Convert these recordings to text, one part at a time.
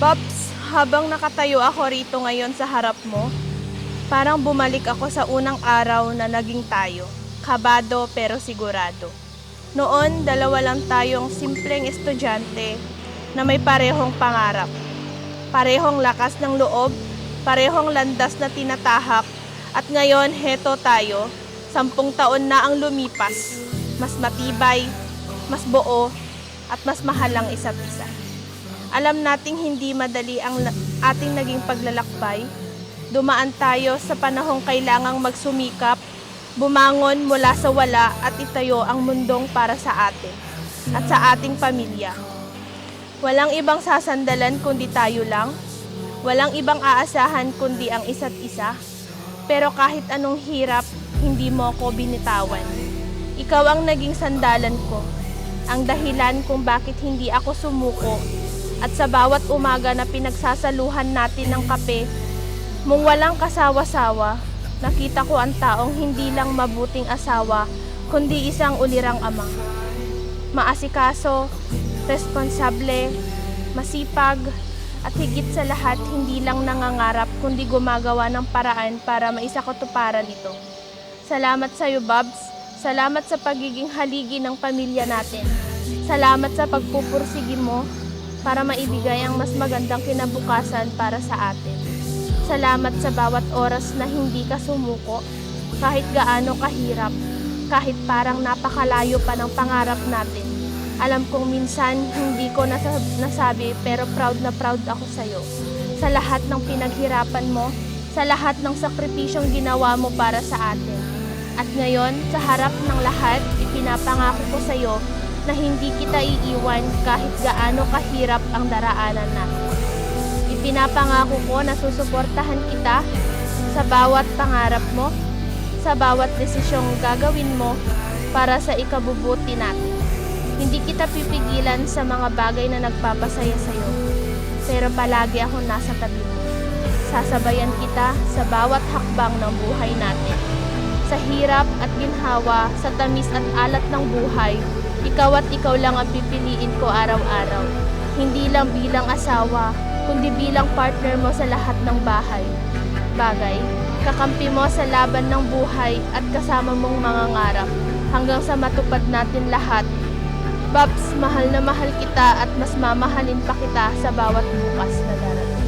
Babs, habang nakatayo ako rito ngayon sa harap mo, parang bumalik ako sa unang araw na naging tayo. Kabado pero sigurado. Noon, dalawa lang tayong simpleng estudyante na may parehong pangarap. Parehong lakas ng loob, parehong landas na tinatahak, at ngayon heto tayo, 10 taon na ang lumipas, mas matibay, mas buo, at mas mahal ang isa't isa. Alam nating hindi madali ang ating naging paglalakbay. Dumaan tayo sa panahong kailangang magsumikap, bumangon mula sa wala at itayo ang mundong para sa atin at sa ating pamilya. Walang ibang sasandalan kundi tayo lang. Walang ibang aasahan kundi ang isa't isa. Pero kahit anong hirap, hindi mo ako binitawan. Ikaw ang naging sandalan ko, ang dahilan kung bakit hindi ako sumuko. At sa bawat umaga na pinagsasaluhan natin ng kape, mong walang kasawa-sawa, nakita ko ang taong hindi lang mabuting asawa, kundi isang ulirang ama. Maasikaso, responsable, masipag, at higit sa lahat, hindi lang nangangarap, kundi gumagawa ng paraan para maisakatuparan ito. Salamat sa iyo, Babs. Salamat sa pagiging haligi ng pamilya natin. Salamat sa pagpupursige mo para maibigay ang mas magandang kinabukasan para sa atin. Salamat sa bawat oras na hindi ka sumuko, kahit gaano kahirap, kahit parang napakalayo pa ng pangarap natin. Alam kong minsan hindi ko nasabi pero proud na proud ako sa iyo. Sa lahat ng pinaghirapan mo, sa lahat ng sakripisyong ginawa mo para sa atin. At ngayon, sa harap ng lahat, ipinapangako ko sa iyo na hindi kita iiwan kahit gaano kahirap ang daraanan natin. Ipinapangako ko na susuportahan kita sa bawat pangarap mo, sa bawat desisyong gagawin mo para sa ikabubuti natin. Hindi kita pipigilan sa mga bagay na nagpapasaya sa iyo, pero palagi ako nasa tabi mo. Sasabayan kita sa bawat hakbang ng buhay natin. Sa hirap at ginhawa, sa tamis at alat ng buhay, ikaw at ikaw lang ang pipiliin ko araw-araw. Hindi lang bilang asawa, kundi bilang partner mo sa lahat ng bagay. Kakampi mo sa laban ng buhay at kasama mong mga ngarap hanggang sa matupad natin lahat. Babs, mahal na mahal kita at mas mamahalin pa kita sa bawat bukas na darating.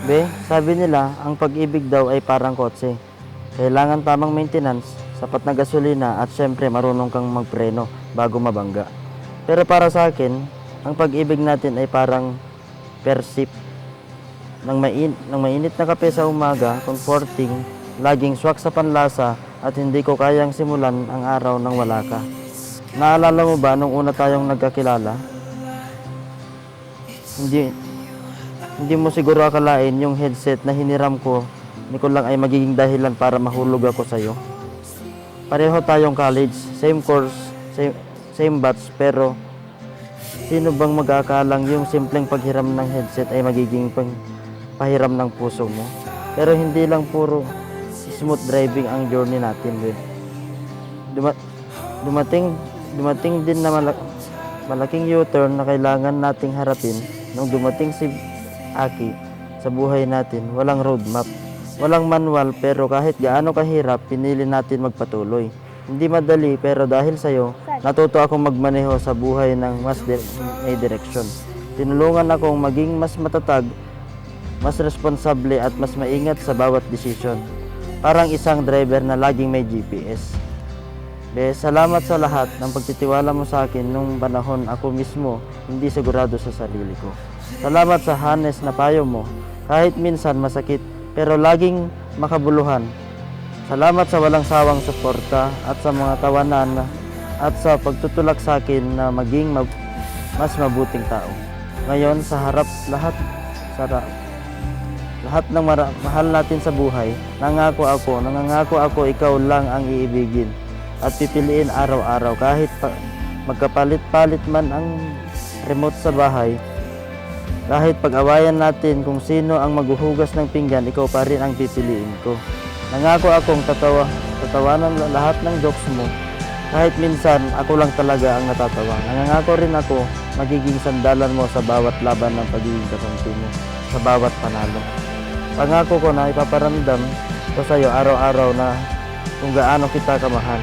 Be, sabi nila, ang pag-ibig daw ay parang kotse. Kailangan tamang maintenance, sapat na gasolina at syempre marunong kang magpreno bago mabangga. Pero para sa akin, ang pag-ibig natin ay parang persip. Nang mainit na kape sa umaga, comforting, laging swak sa panlasa at hindi ko kayang simulan ang araw nang wala ka. Naalala mo ba nung una tayong nagkakilala? Hindi mo siguro akalain yung headset na hiniram ko ni ko lang ay magiging dahilan para mahulog ako sa'yo. Pareho tayong college, same course, same batch, pero sino bang mag-aakalang yung simpleng paghiram ng headset ay magiging pahiram ng puso mo? Pero hindi lang puro smooth driving ang journey natin, babe. Dumating din na malaking U-turn na kailangan nating harapin nung dumating si Aki sa buhay natin. Walang roadmap, walang manual, pero kahit gaano kahirap, pinili natin magpatuloy. Hindi madali, pero dahil sa'yo, natuto akong magmaneho sa buhay ng may direksyon. Tinulungan akong maging mas matatag, mas responsable at mas maingat sa bawat desisyon. parang isang driver na laging may GPS. Be, salamat sa lahat ng pagtitiwala mo sa akin nung panahon ako mismo hindi sigurado sa sarili ko. Salamat sa honest na payo mo, kahit minsan masakit pero laging makabuluhan. Salamat sa walang sawang suporta at sa mga tawanan at sa pagtutulak sa akin na maging mas mabuting tao. Ngayon sa harap lahat ng mahal natin sa buhay, nangangako ako ikaw lang ang iibigin at pipiliin araw-araw kahit magkapalit-palit man ang remote sa bahay. Kahit pag-awayan natin kung sino ang maghuhugas ng pinggan, ikaw pa rin ang pipiliin ko. Nangako akong tatawanan lahat ng jokes mo. Kahit minsan, ako lang talaga ang natatawa. Nangangako rin ako, magiging sandalan mo sa bawat laban ng pagiging kakampi mo, sa bawat panalo. Pangako ko na ipaparamdam ko sa iyo araw-araw na kung gaano kita kamahal.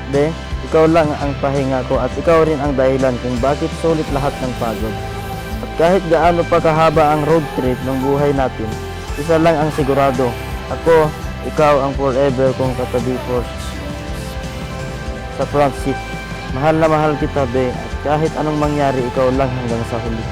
Be, ikaw lang ang pahinga ko at ikaw rin ang dahilan kung bakit sulit lahat ng pagod. At kahit gaano pa kahaba ang road trip ng buhay natin, isa lang ang sigurado. Ako, ikaw ang forever kong katabi po sa front seat. Mahal na mahal kita, be, at kahit anong mangyari, ikaw lang hanggang sa huli.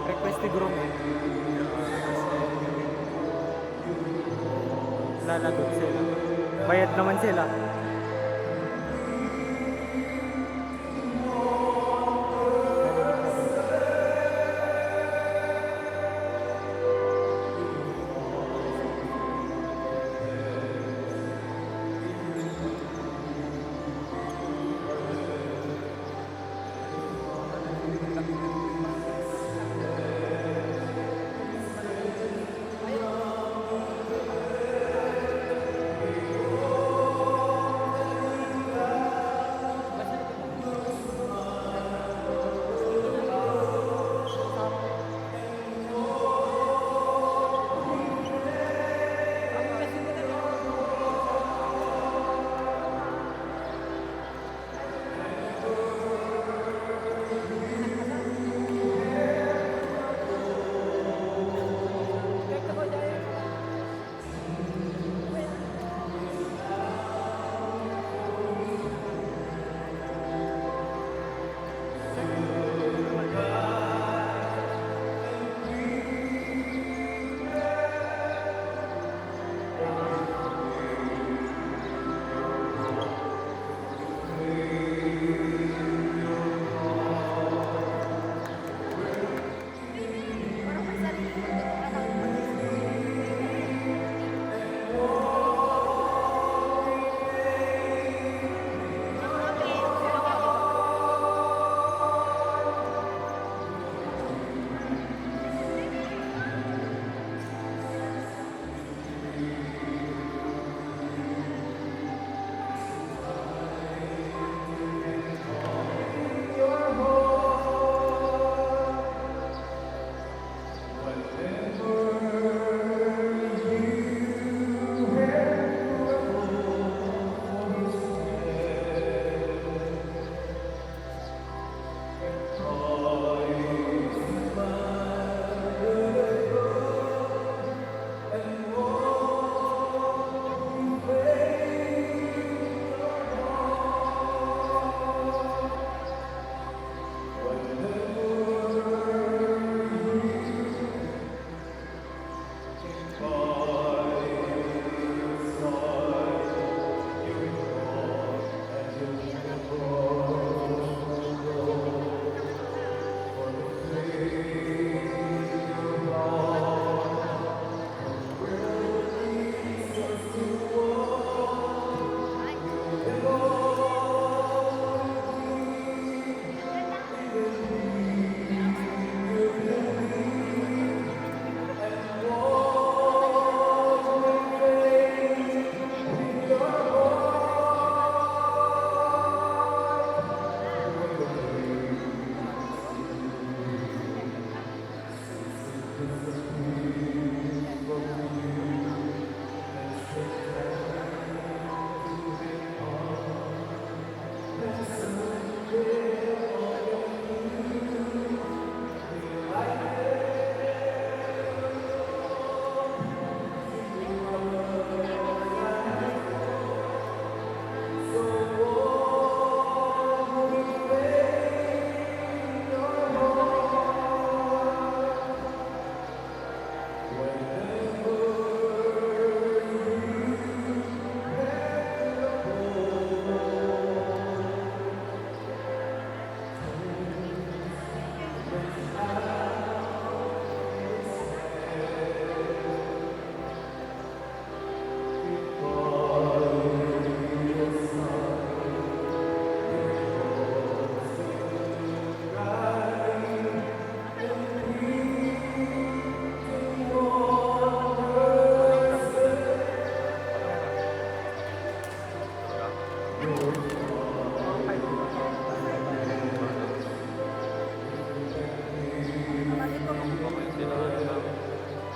Request ni Grom eh. Lalagot sila. Bayad naman sila.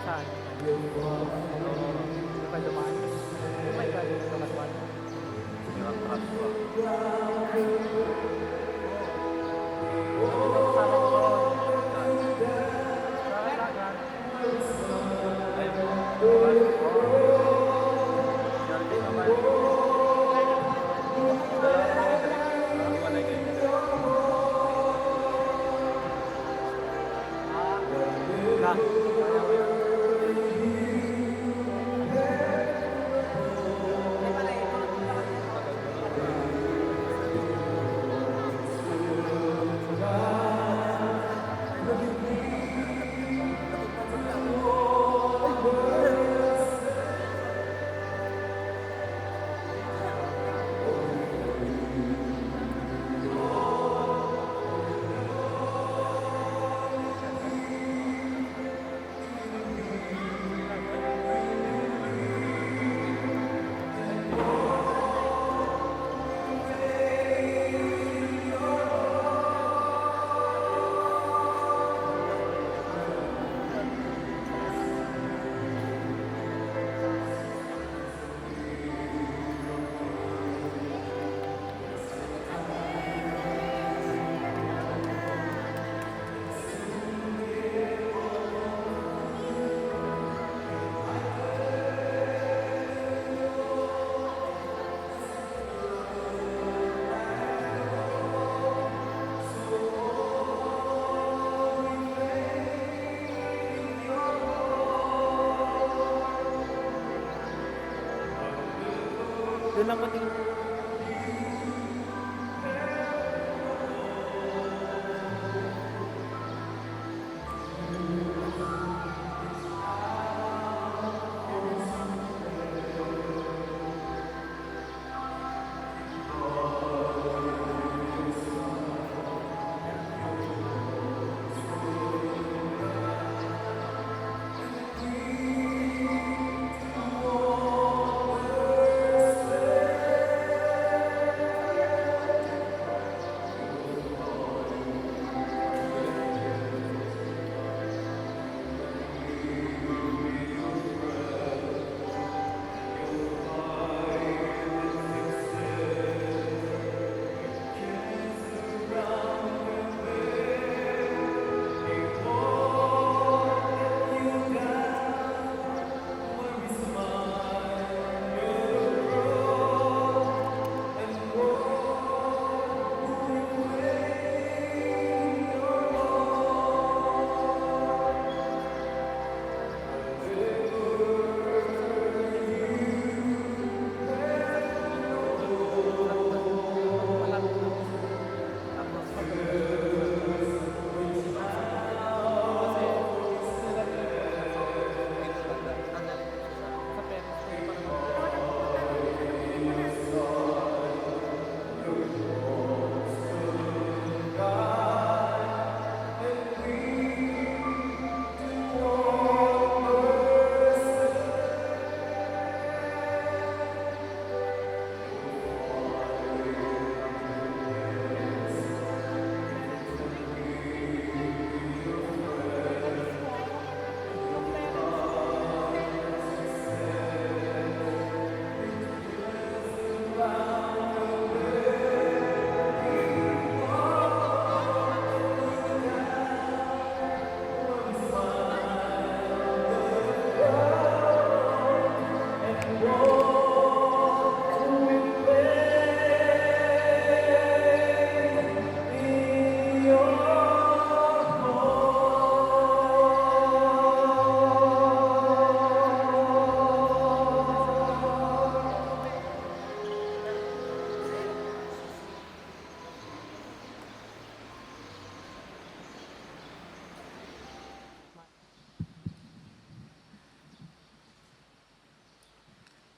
Saan? Di ba dumaan? Di ba galing sa Katuan? Kasama ko sa dagat. Doon lang pati.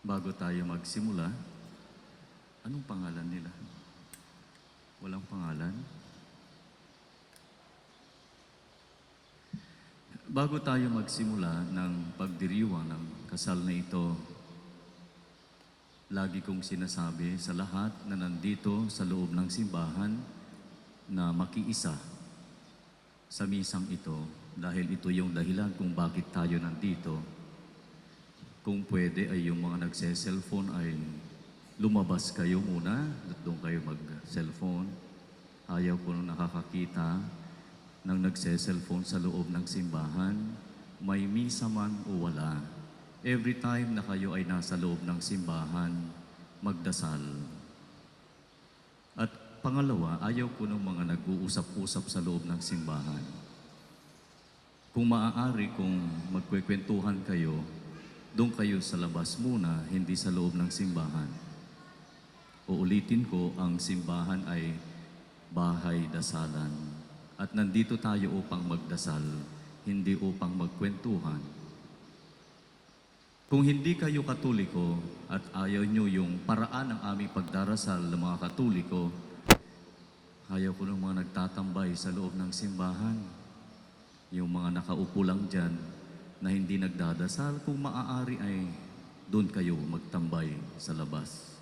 Bago tayo magsimula, anong pangalan nila? Walang pangalan? Bago tayo magsimula ng pagdiriwang ng kasal na ito, lagi kong sinasabi sa lahat na nandito sa loob ng simbahan na makiisa sa misang ito dahil ito yung dahilan kung bakit tayo nandito. Kung pwede ay yung mga nagse-cellphone ay lumabas kayo muna at doon kayo mag-cellphone. Ayaw ko nung nakakakita ng nagse-cellphone sa loob ng simbahan, may misa man o wala. Every time na kayo ay nasa loob ng simbahan, magdasal. At pangalawa, ayaw ko ng mga nag-uusap-usap sa loob ng simbahan. Kung maaari, kung magkwekwentuhan kayo, doon kayo sa labas muna, hindi sa loob ng simbahan. Uulitin ko, ang simbahan ay bahay dasalan. At nandito tayo upang magdasal, hindi upang magkwentuhan. Kung hindi kayo Katoliko at ayaw nyo yung paraan ng aming pagdarasal ng mga Katoliko, ayaw ko ng mga nagtatambay sa loob ng simbahan. Yung mga nakaupo lang dyan na hindi nagdadasal, kung maaari ay doon kayo magtambay sa labas.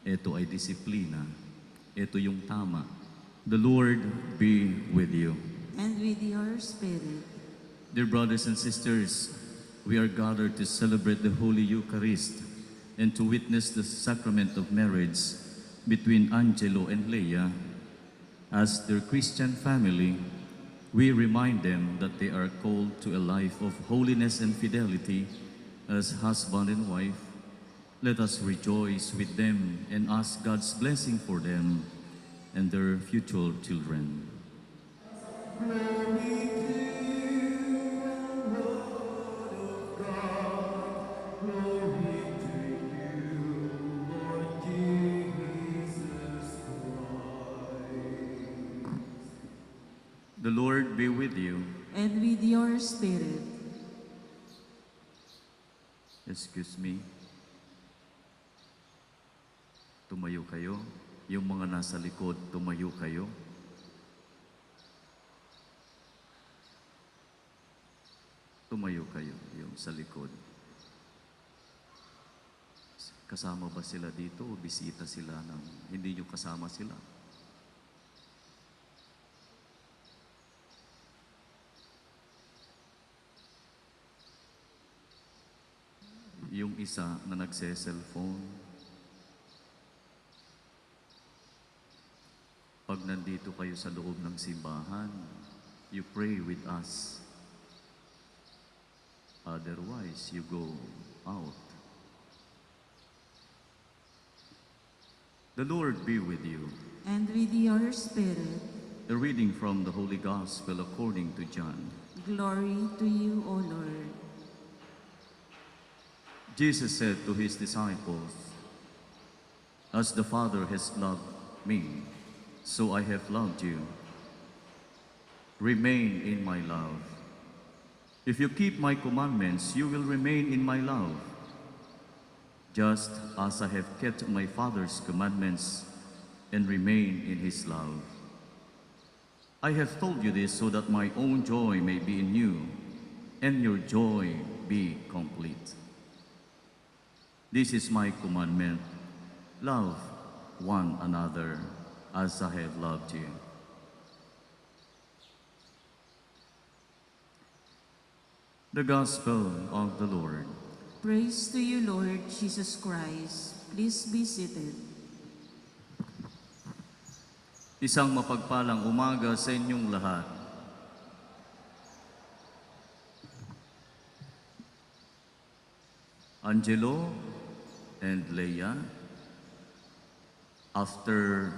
Ito ay disiplina. Ito yung tama. The Lord be with you. And with your spirit. Dear brothers and sisters, we are gathered to celebrate the Holy Eucharist and to witness the sacrament of marriage between Angelo and Leia. As their Christian family, we remind them that they are called to a life of holiness and fidelity as husband and wife. Let us rejoice with them and ask God's blessing for them and their future children. The Lord be with you. And with your spirit. Excuse me. Tumayo kayo. Yung mga nasa likod, tumayo kayo. Tumayo kayo, yung sa likod. Kasama ba sila dito o bisita sila ng hindi nyo kasama sila? Yung isa na nagse-cellphone, pag nandito kayo sa loob ng simbahan, you pray with us. Otherwise, you go out. The Lord be with you. And with your spirit. A reading from the Holy Gospel according to John. Glory to you, O Lord. Jesus said to his disciples, "As the Father has loved me, so I have loved you. Remain in my love. If you keep my commandments, you will remain in my love, just as I have kept my Father's commandments and remain in his love. I have told you this so that my own joy may be in you, and your joy be complete. This is my commandment, love one another as I have loved you." The Gospel of the Lord. Praise to you, Lord Jesus Christ. Please be seated. Isang mapagpalang umaga sa inyong lahat. Angelo and Leia, after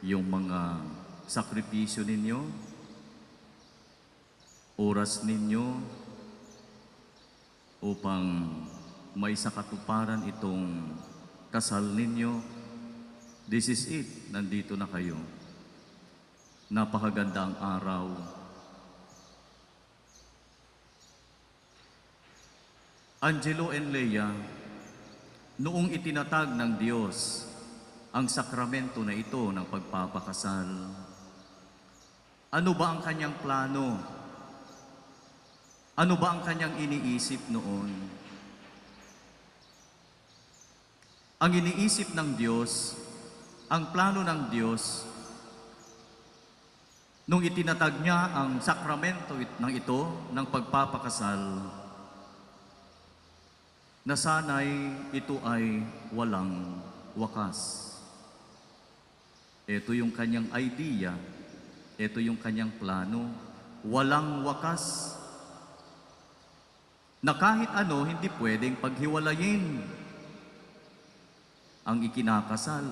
yung mga sakripisyo ninyo, oras ninyo upang may sakatuparan itong kasal ninyo, this is it, nandito na kayo. Napakaganda ang araw. Angelo and Leia, noong itinatag ng Diyos ang sakramento na ito ng pagpapakasal, ano ba ang kanyang plano? Ano ba ang kanyang iniisip noon? Ang iniisip ng Diyos, ang plano ng Diyos, nung itinatag niya ang sakramento ng ito ng pagpapakasal, na sana'y ito ay walang wakas. Ito yung kanyang idea, ito yung kanyang plano, walang wakas. Na kahit ano, hindi pwedeng paghiwalayin ang ikinakasal.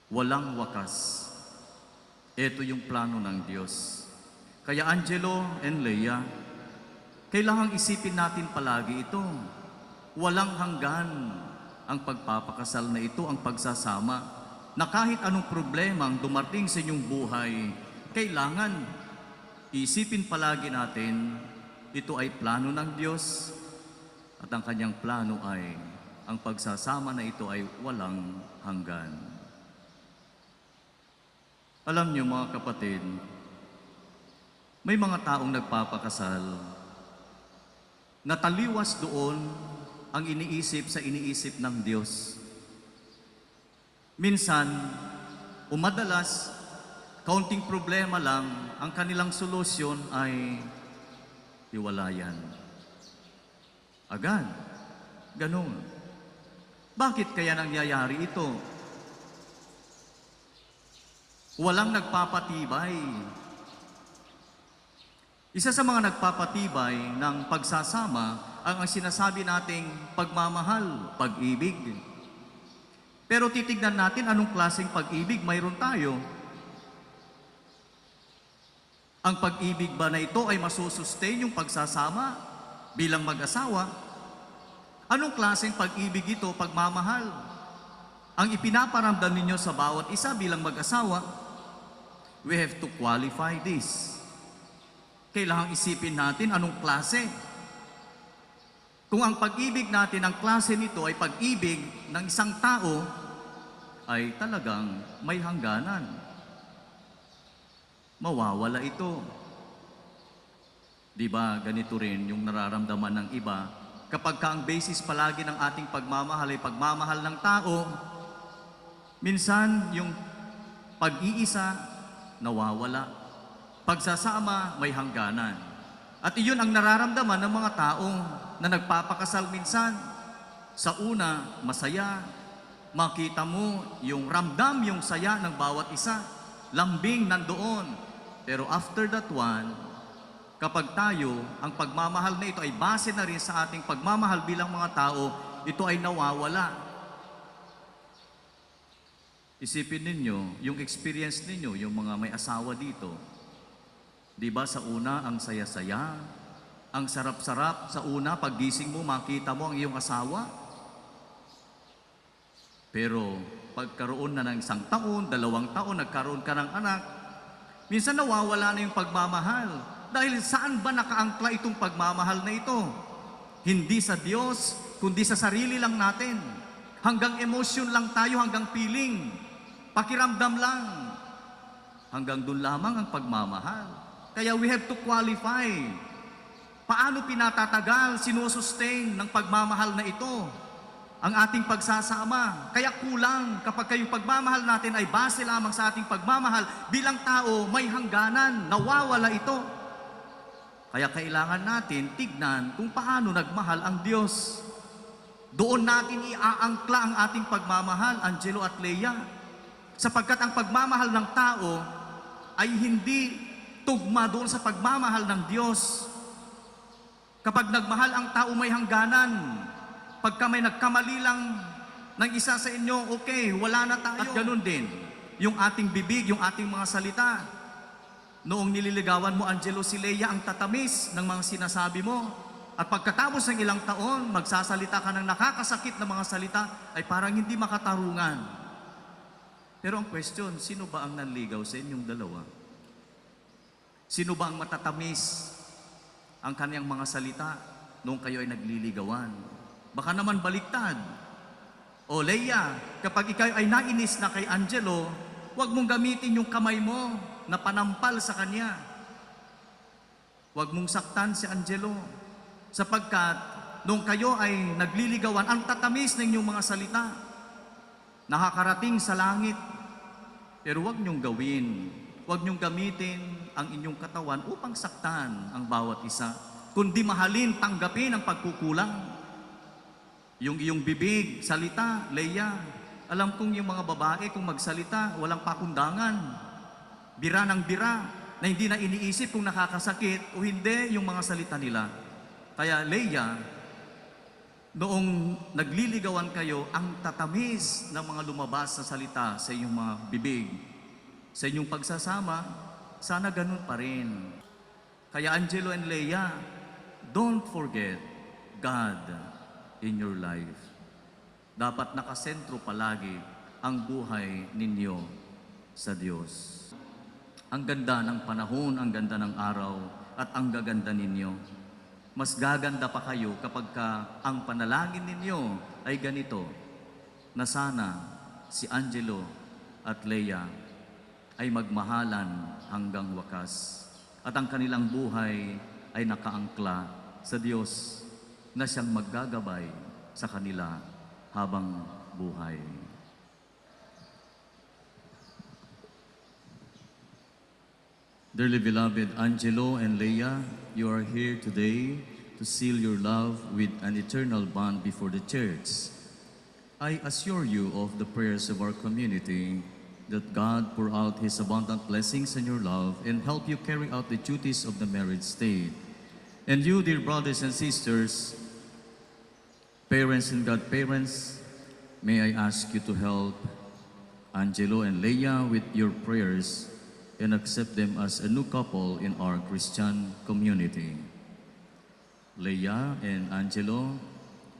Walang wakas. Ito yung plano ng Diyos. Kaya Angelo and Leia, kailangang isipin natin palagi ito. Walang hanggan ang pagpapakasal na ito, ang pagsasama, na kahit anong problema ang dumating sa inyong buhay, kailangan isipin palagi natin, ito ay plano ng Diyos at ang kanyang plano ay ang pagsasama na ito ay walang hanggan. Alam niyo mga kapatid, may mga taong nagpapakasal na taliwas doon ang iniisip sa iniisip ng Diyos. Minsan, o madalas, kaunting problema lang, ang kanilang solusyon ay hiwalayan. Agad. Ganun. Bakit kaya nangyayari ito? Walang nagpapatibay. Isa sa mga nagpapatibay ng pagsasama ang sinasabi nating pagmamahal, pag-ibig. Pero titignan natin anong klaseng pag-ibig mayroon tayo. Ang pag-ibig ba na ito ay masusustain yung pagsasama bilang mag-asawa? Anong klaseng pag-ibig ito, pagmamahal? Ang ipinaparamdam ninyo sa bawat isa bilang mag-asawa, we have to qualify this. Kailangang isipin natin anong klase. Kung ang pag-ibig natin, ang klase nito ay pag-ibig ng isang tao, ay talagang may hangganan. Mawawala ito. Di ba ganito rin yung nararamdaman ng iba? Kapag ka ang basis palagi ng ating pagmamahal ay pagmamahal ng tao, minsan yung pag-iisa nawawala. Pagsasama, may hangganan. At iyon ang nararamdaman ng mga taong na nagpapakasal minsan. Sa una, masaya. Makita mo yung ramdam, yung saya ng bawat isa. Lambing nandoon. Pero after that one, kapag tayo, ang pagmamahal na ito ay base na rin sa ating pagmamahal bilang mga tao, ito ay nawawala. Isipin ninyo, yung experience ninyo, yung mga may asawa dito, di ba sa una, ang saya-saya, ang sarap-sarap. Sa una, paggising mo, makita mo ang iyong asawa. Pero pagkaroon na ng 1 taon, 2 taon, nagkaroon ka ng anak, minsan nawawala na yung pagmamahal. Dahil saan ba nakaangkla itong pagmamahal na ito? Hindi sa Diyos, kundi sa sarili lang natin. Hanggang emosyon lang tayo, hanggang feeling. Pakiramdam lang. Hanggang doon lamang ang pagmamahal. Kaya we have to qualify. Paano pinatatagal, sinusustain ng pagmamahal na ito ang ating pagsasama? Kaya kulang kapag kayong pagmamahal natin ay base lamang sa ating pagmamahal bilang tao, may hangganan, nawawala ito. Kaya kailangan natin tignan kung paano nagmahal ang Diyos. Doon natin iaangkla ang ating pagmamahal, Angelo at Leia. Sapagkat ang pagmamahal ng tao ay hindi tugma doon sa pagmamahal ng Diyos. Kapag nagmahal ang tao, may hangganan. Pagka may nagkamali lang ng isa sa inyo, okay, wala na tayo. At ganun din, yung ating bibig, yung ating mga salita. Noong nililigawan mo, Angelo, si Leia, ang tatamis ng mga sinasabi mo. At pagkatapos ng ilang taon, magsasalita ka ng nakakasakit na mga salita, ay parang hindi makatarungan. Pero ang question, sino ba ang nanligaw sa inyong dalawa? Sino ba ang matatamis ang kaniyang mga salita? nung kayo ay nagliligawan. Baka naman baliktad. O Leia, kapag ikaw ay nainis na kay Angelo, huwag mong gamitin yung kamay mo na panampal sa kanya. Huwag mong saktan si Angelo. Sapagkat nung kayo ay nagliligawan, ang tatamis ng inyong mga salita, nakakarating sa langit. Pero huwag niyong gawin, huwag niyong gamitin ang inyong katawan upang saktan ang bawat isa, kundi mahalin, tanggapin ang pagkukulang. Yung iyong bibig, salita, Leia, alam kong yung mga babae kung magsalita, walang pakundangan, bira ng bira, na hindi na iniisip kung nakakasakit o hindi yung mga salita nila. Kaya Leia, noong nagliligawan kayo, ang tatamis ng mga lumabas na salita sa inyong mga bibig, sa inyong pagsasama, sana ganun pa rin. Kaya Angelo and Leia, don't forget God in your life. Dapat nakasentro palagi ang buhay ninyo sa Diyos. Ang ganda ng panahon, ang ganda ng araw, at ang gaganda ninyo. Mas gaganda pa kayo kapag ang panalangin ninyo ay ganito, na sana si Angelo at Leia ay magmahalan hanggang wakas at ang kanilang buhay ay nakaangkla sa Diyos na siyang maggagabay sa kanila habang buhay. Dearly beloved Angelo and Leia, you are here today to seal your love with an eternal bond before the church. I assure you of the prayers of our community that God pour out His abundant blessings on your love and help you carry out the duties of the married state. And you, dear brothers and sisters, parents and godparents, may I ask you to help Angelo and Leia with your prayers and accept them as a new couple in our Christian community. Leia and Angelo,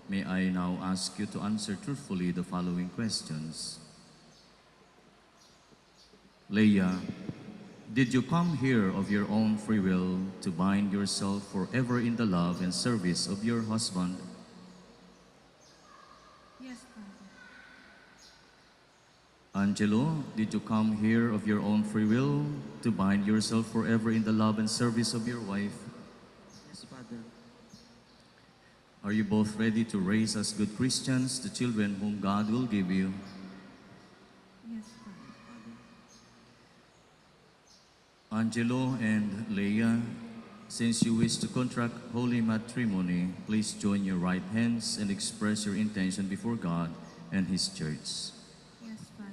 may I now ask you to answer truthfully the following questions. Leia, did you come here of your own free will to bind yourself forever in the love and service of your husband? Yes, Father. Angelo, did you come here of your own free will to bind yourself forever in the love and service of your wife? Yes, Father. Are you both ready to raise as good Christians the children whom God will give you? Yes, Father. Angelo and Leia, since you wish to contract holy matrimony, please join your right hands and express your intention before God and His church. Yes, Father.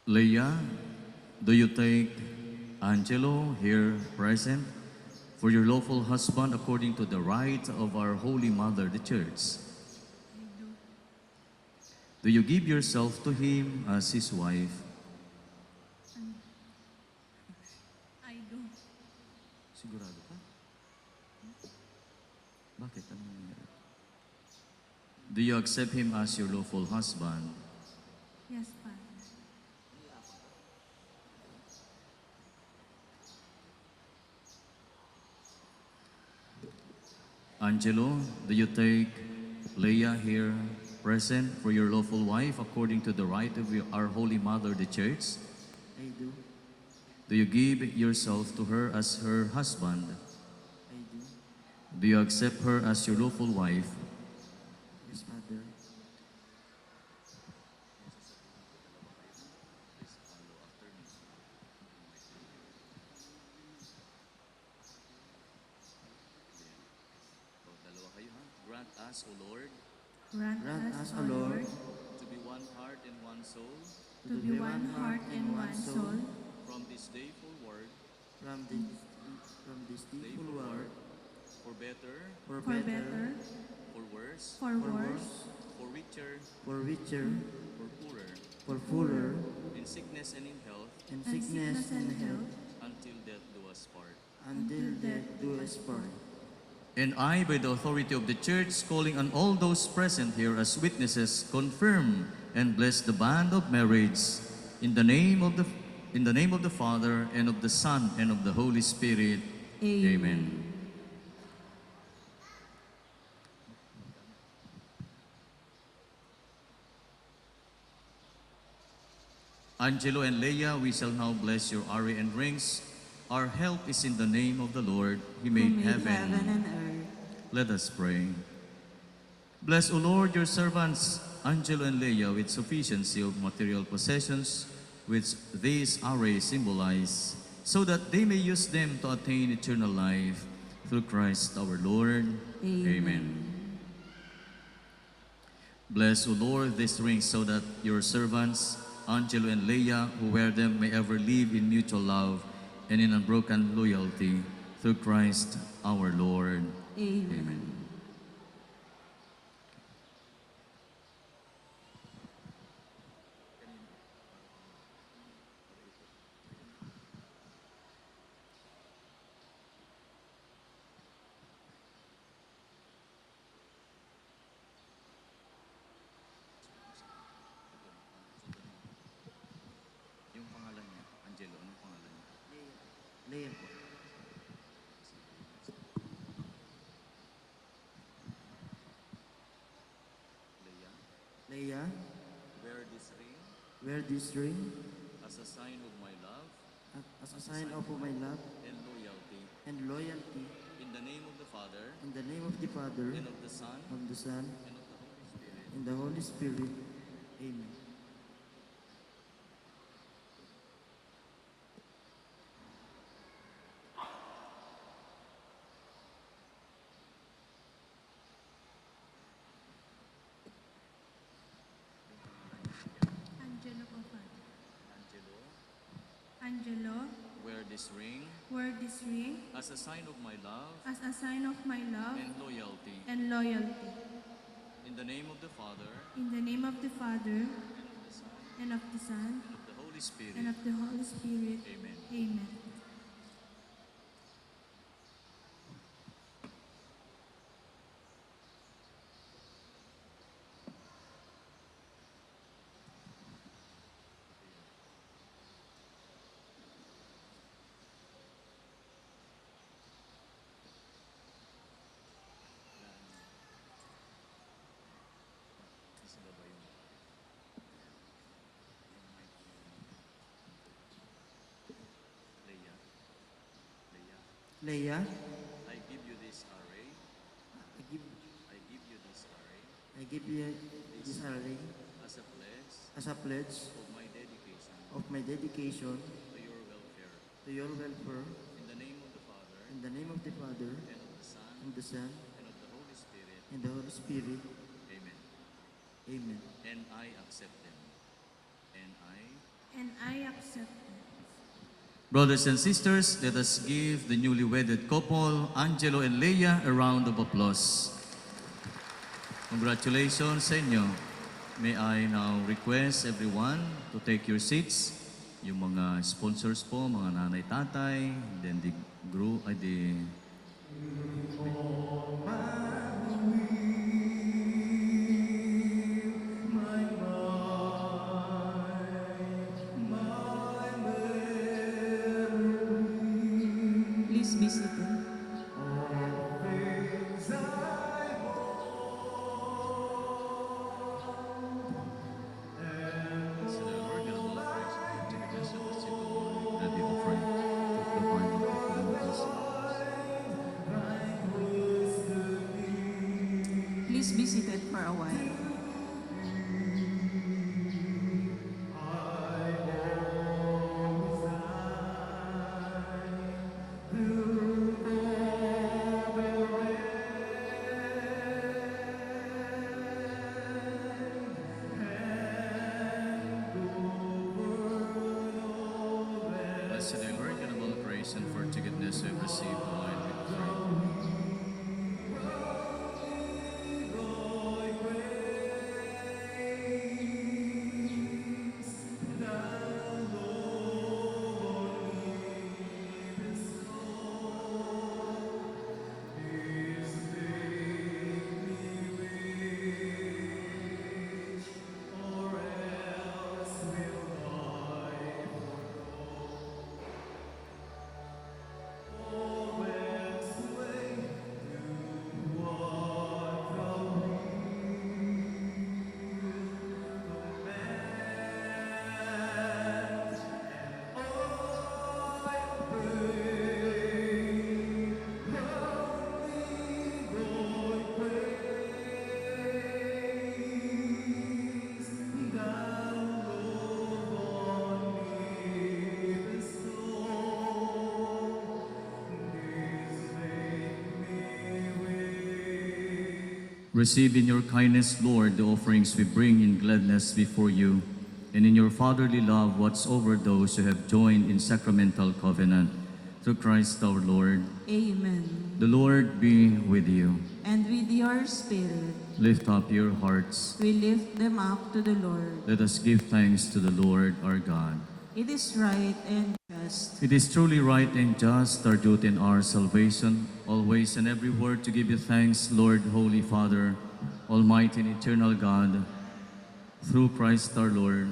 Leia, do you take Angelo here present for your lawful husband according to the rite of our Holy Mother, the Church? I do. Do you give yourself to him as his wife? I do. Sigurado ka? Bakit? Anong nangyari? Do you accept him as your lawful husband? Yes, Father. Angelo, do you take Leia here present for your lawful wife according to the rite of our Holy Mother, the Church? I do. Do you give yourself to her as her husband? I do. Do you accept her as your lawful wife? Yes, Father. Grant us, O Lord, Grant Grant us, us, O O Lord, Lord, to be one heart and one soul to be one heart and one soul from this day forward, from this day deep world, for better, for for better, for worse, for for worse, worse, for richer, for richer, for poorer, for fuller, in in sickness and in health, in sickness and health, until death do us part. until death do us part. And I, by the authority of the Church, calling on all those present here as witnesses, confirm and bless the band of marriage in the name of the Father and of the Son and of the Holy Spirit. Amen. Angelo and Leia, we shall now bless your array and rings. Our help is in the name of the Lord. He Who made made heaven. heaven and earth. Let us pray. Bless, O Lord, your servants, Angelo and Leia, with sufficiency of material possessions, which these arrays symbolize, so that they may use them to attain eternal life through Christ our Lord. Amen. Bless, O Lord, these rings so that your servants, Angelo and Leia, who wear them, may ever live in mutual love and in unbroken loyalty through Christ our Lord. Amen. Yung pangalan niya, Angelo, anong pangalan niya? Leia po. Leia, Leia, wear this ring wear this ring as a sign of my love as a sign of my love and loyalty. and loyalty. In the name of the Father, In the name of the Father, and of the Son, of the Son, and of the Holy Spirit. and the Holy Spirit. Amen. Angelo po, Father. Angelo, Angelo, wear this ring wear this ring as a sign of my love as a sign of my love and loyalty. and loyalty. In the name of the Father, In the name of the Father, and of the Son, and of the Son, and of the Holy Spirit. and of the Holy Spirit. Amen. Amen. Isa ba ba yung mic? Leia, Leia, Leia, I give you this array. I give, I give you this array I give you this ring as a pledge as a pledge of my dedication of my dedication to your welfare. to your welfare. In the name of the Father, In the name of the Father, and of the Son, and the Son, and of the Holy Spirit. and the Holy Spirit. Amen. Amen. And I accept them. And I... And I accept it. Brothers and sisters, let us give the newly wedded couple, Angelo and Leia, a round of applause. Congratulations sa inyo. May I now request everyone to take your seats. Yung mga sponsors po, mga nanay, tatay, then the group, the... Please be seated. Please be seated for a while. Blessed and unreasonable grace and forgiveness we have received wine with fruit. Receive in your kindness, Lord, the offerings we bring in gladness before you, and in your fatherly love watch over those who have joined in sacramental covenant. Through Christ our Lord. Amen. The Lord be with you. And with your spirit, Lift up your hearts. we lift them up to the Lord. Let us give thanks to the Lord our God. It is right and just, It is truly right and just, our duty and our salvation, always and every word to give you thanks, Lord, Holy Father, Almighty and eternal God, through Christ our Lord.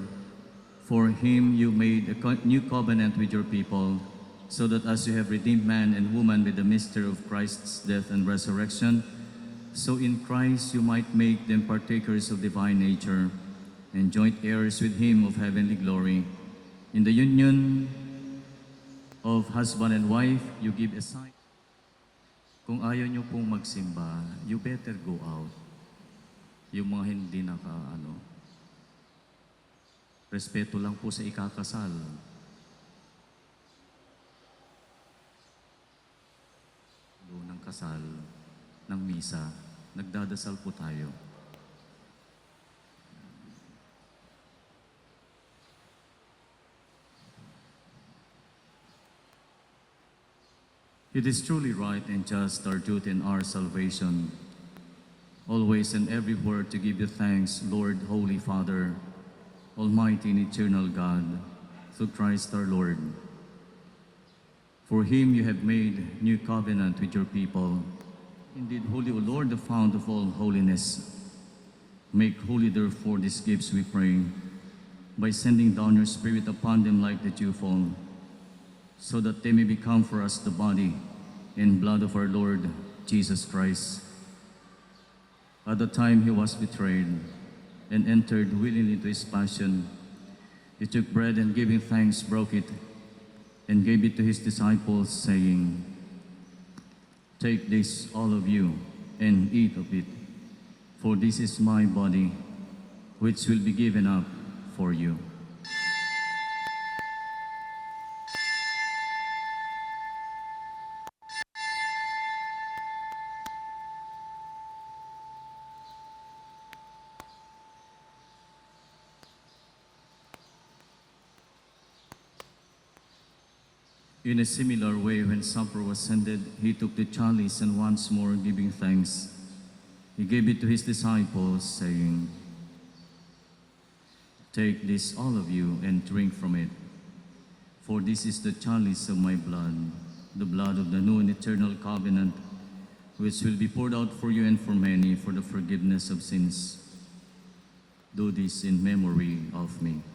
For him you made a new covenant with your people, so that as you have redeemed man and woman with the mystery of Christ's death and resurrection, so in Christ you might make them partakers of divine nature and joint heirs with him of heavenly glory. In the union of husband and wife, you give a sign. Kung ayaw nyo pong magsimba, you better go out. Yung mga hindi respeto lang po sa ikakasal. Ng kasal, ng misa, nagdadasal po tayo. It is truly right and just, our duty and our salvation, always and everywhere to give you thanks, Lord, Holy Father, Almighty and eternal God, through Christ our Lord. For him you have made new covenant with your people. Indeed, Holy O Lord, the fount of all holiness, make holy therefore these gifts, we pray, by sending down your Spirit upon them like the dewfall, so that they may become for us the body and blood of our Lord Jesus Christ. At the time he was betrayed and entered willingly into his passion, he took bread and giving thanks broke it and gave it to his disciples, saying, "Take this, all of you, and eat of it, for this is my body, which will be given up for you." In a similar way, when supper was ended, he took the chalice and once more giving thanks, he gave it to his disciples, saying, "Take this, all of you, and drink from it. For this is the chalice of my blood, the blood of the new and eternal covenant, which will be poured out for you and for many for the forgiveness of sins. Do this in memory of me."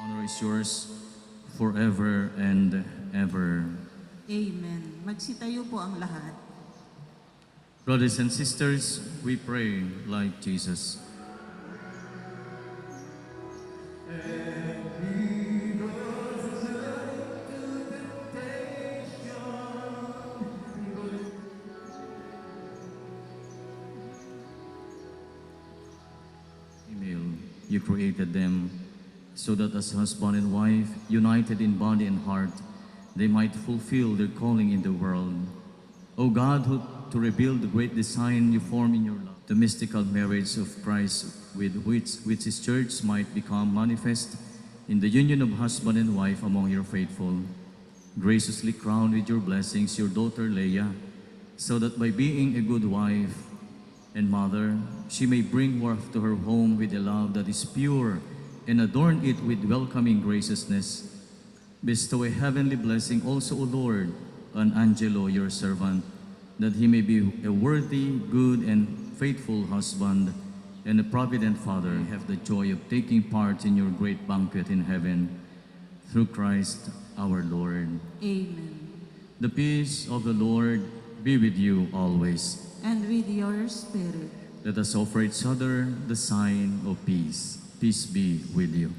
Honor is yours forever and ever. Amen. Magsitayo po ang lahat. Brothers and sisters, we pray like Jesus. You created them so that as husband and wife, united in body and heart, they might fulfill their calling in the world. O God, who to reveal the great design you form in your love, the mystical marriage of Christ with which his church might become manifest in the union of husband and wife among your faithful, graciously crown with your blessings your daughter Leah, so that by being a good wife and mother, she may bring worth to her home with a love that is pure and adorn it with welcoming graciousness. Bestow a heavenly blessing also, O Lord, on Angelo, your servant, that he may be a worthy, good, and faithful husband and a provident father, have the joy of taking part in your great banquet in heaven. Through Christ our Lord. Amen. The peace of the Lord be with you always. And with your spirit. Let us offer each other the sign of peace. Peace be with you.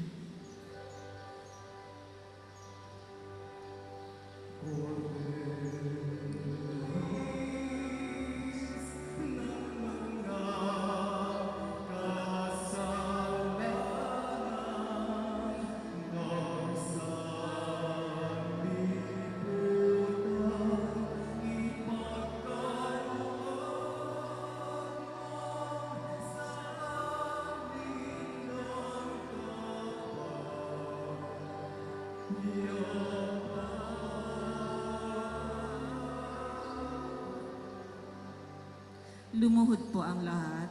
Lumuhod po ang lahat.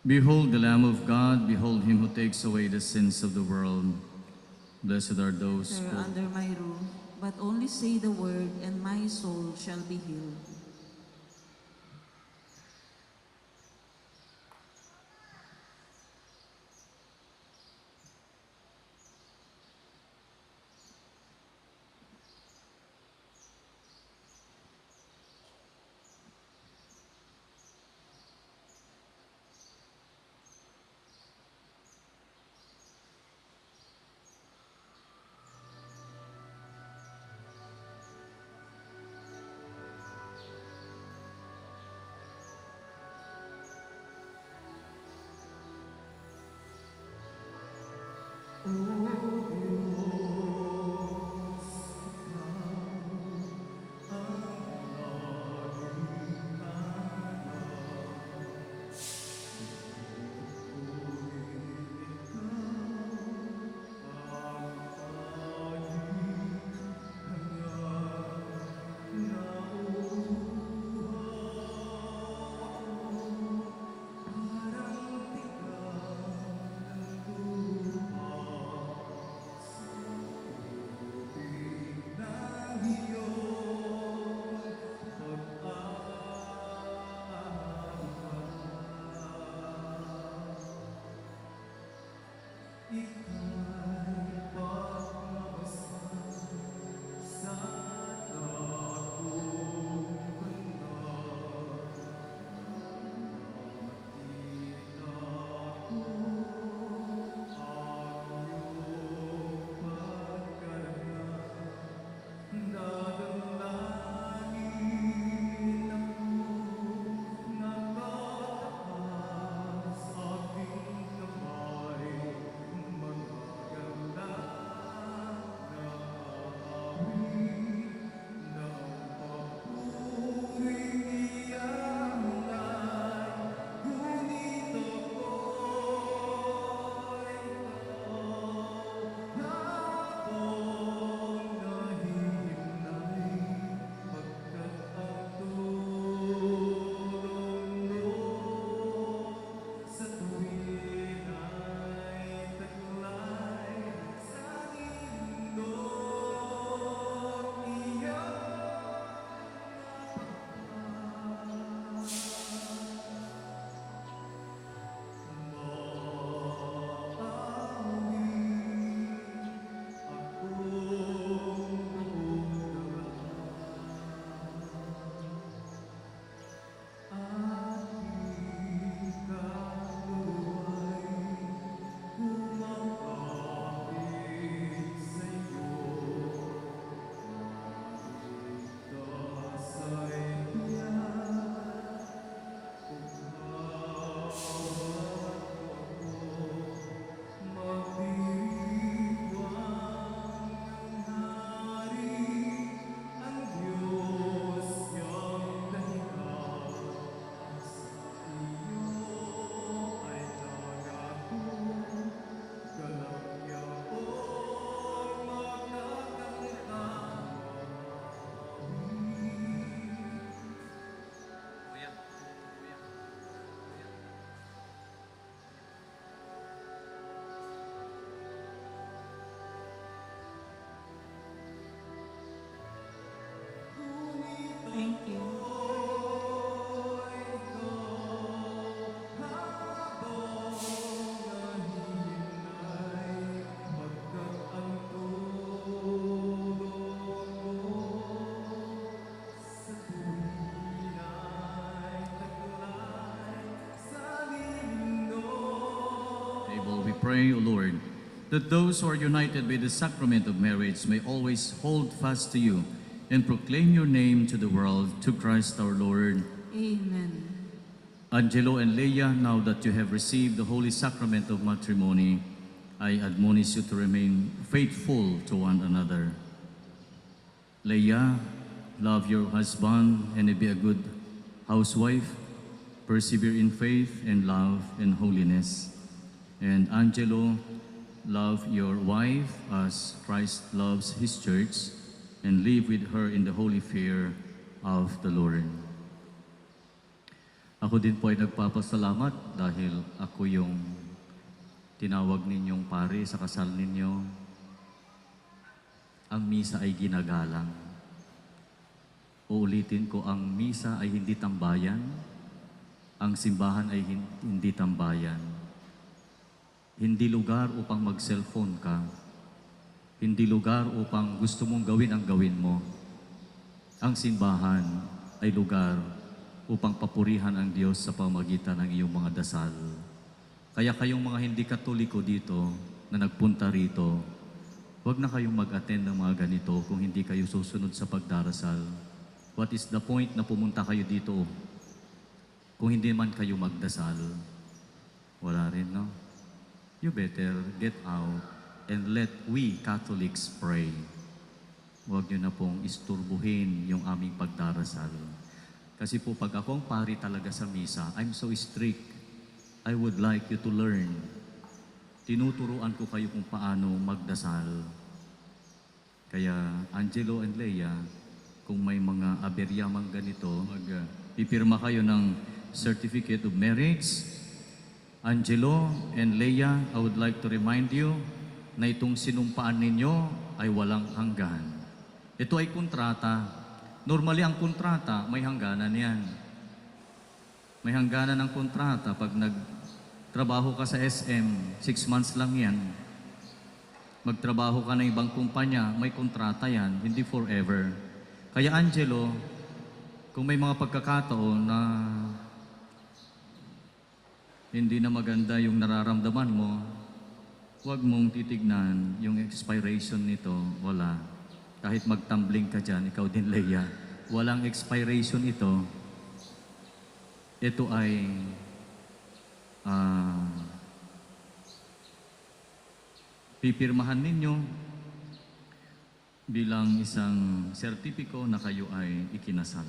Behold the Lamb of God, behold him who takes away the sins of the world. Blessed are those Sir, who... under my roof, but only say the word, and my soul shall be healed. Thank you. Table, we pray, O Lord, that those who are united by the sacrament of marriage may always hold fast to you and proclaim your name to the world, to Christ our Lord. Amen. Angelo and Leia, now that you have received the holy sacrament of matrimony, I admonish you to remain faithful to one another. Leia, love your husband and be a good housewife. Persevere in faith and love and holiness. And Angelo, love your wife as Christ loves his church, and live with her in the holy fear of the Lord. Ako din po ay nagpapasalamat dahil ako yung tinawag ninyong pare sa kasal ninyo. Ang misa ay ginagalang. Uulitin ko, ang misa ay hindi tambayan. Ang simbahan ay hindi tambayan. Hindi lugar upang mag-cellphone ka. Hindi lugar upang gusto mong gawin ang gawin mo. Ang simbahan ay lugar upang papurihan ang Diyos sa pamagitan ng iyong mga dasal. Kaya kayong mga hindi Katoliko dito na nagpunta rito, huwag na kayong mag-attend ng mga ganito kung hindi kayo susunod sa pagdarasal. What is the point na pumunta kayo dito kung hindi man kayo magdasal? Wala rin, no? You better get out and let we Catholics pray. Huwag nyo na pong isturbuhin yung aming pagdarasal. Kasi po pag ako ang pari talaga sa misa, I'm so strict. I would like you to learn. Tinuturuan ko kayo kung paano magdasal. Kaya Angelo and Leia, kung may mga aberyamang ganito, pipirma kayo ng Certificate of Marriage. Angelo and Leia, I would like to remind you na itong sinumpaan ninyo ay walang hanggan. Ito ay kontrata. Normally, ang kontrata, may hangganan yan. May hangganan ng kontrata. Pag nagtrabaho ka sa SM, 6 months lang yan. Magtrabaho ka ng ibang kumpanya, may kontrata yan, hindi forever. Kaya Angelo, kung may mga pagkakataon na hindi na maganda yung nararamdaman mo, huwag mong titignan yung expiration nito, wala. Kahit magtumbling ka dyan, ikaw din, Leia, walang expiration ito. Ito ay pipirmahan ninyo bilang isang sertipiko na kayo ay ikinasal.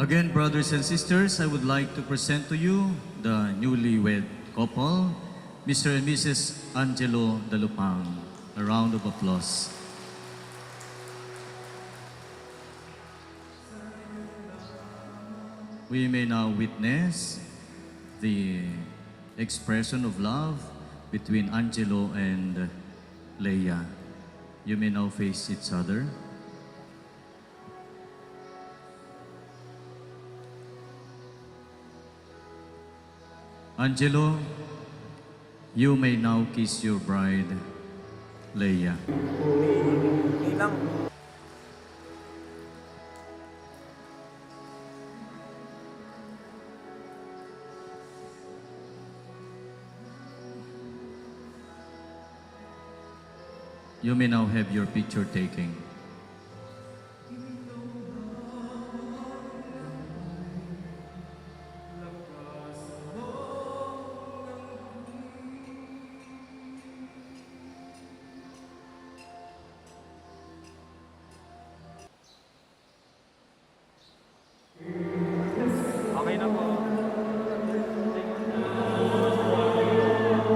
Again, brothers and sisters, I would like to present to you the newlywed couple, Mr. and Mrs. Angelo Dalupang. A round of applause. We may now witness the expression of love between Angelo and Leia. You may now face each other. Angelo, you may now kiss your bride, Leia. You may now have your picture taking. Okay na po.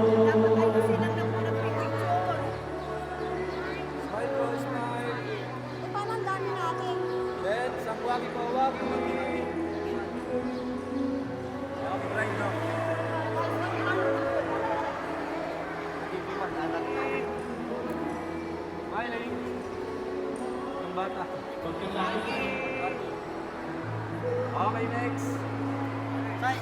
Dapat ay kasi lang na po nagpipicture. Smile po, smile. Eh, paano ang dami natin? Then, isang wagi po, wagi. Okay, right now. TV man, anak. Smiling. Ang bata. Okay, next. Waki!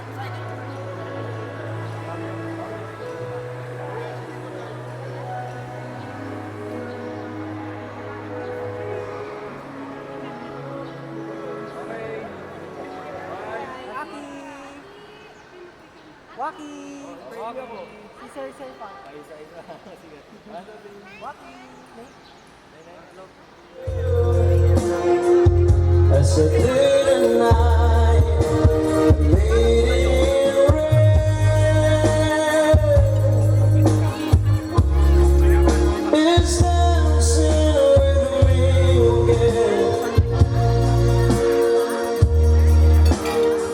Waki! Si Sir Sir pa. Isa-isa. Sige. Waki. As a little night, lady in red is dancing with me again.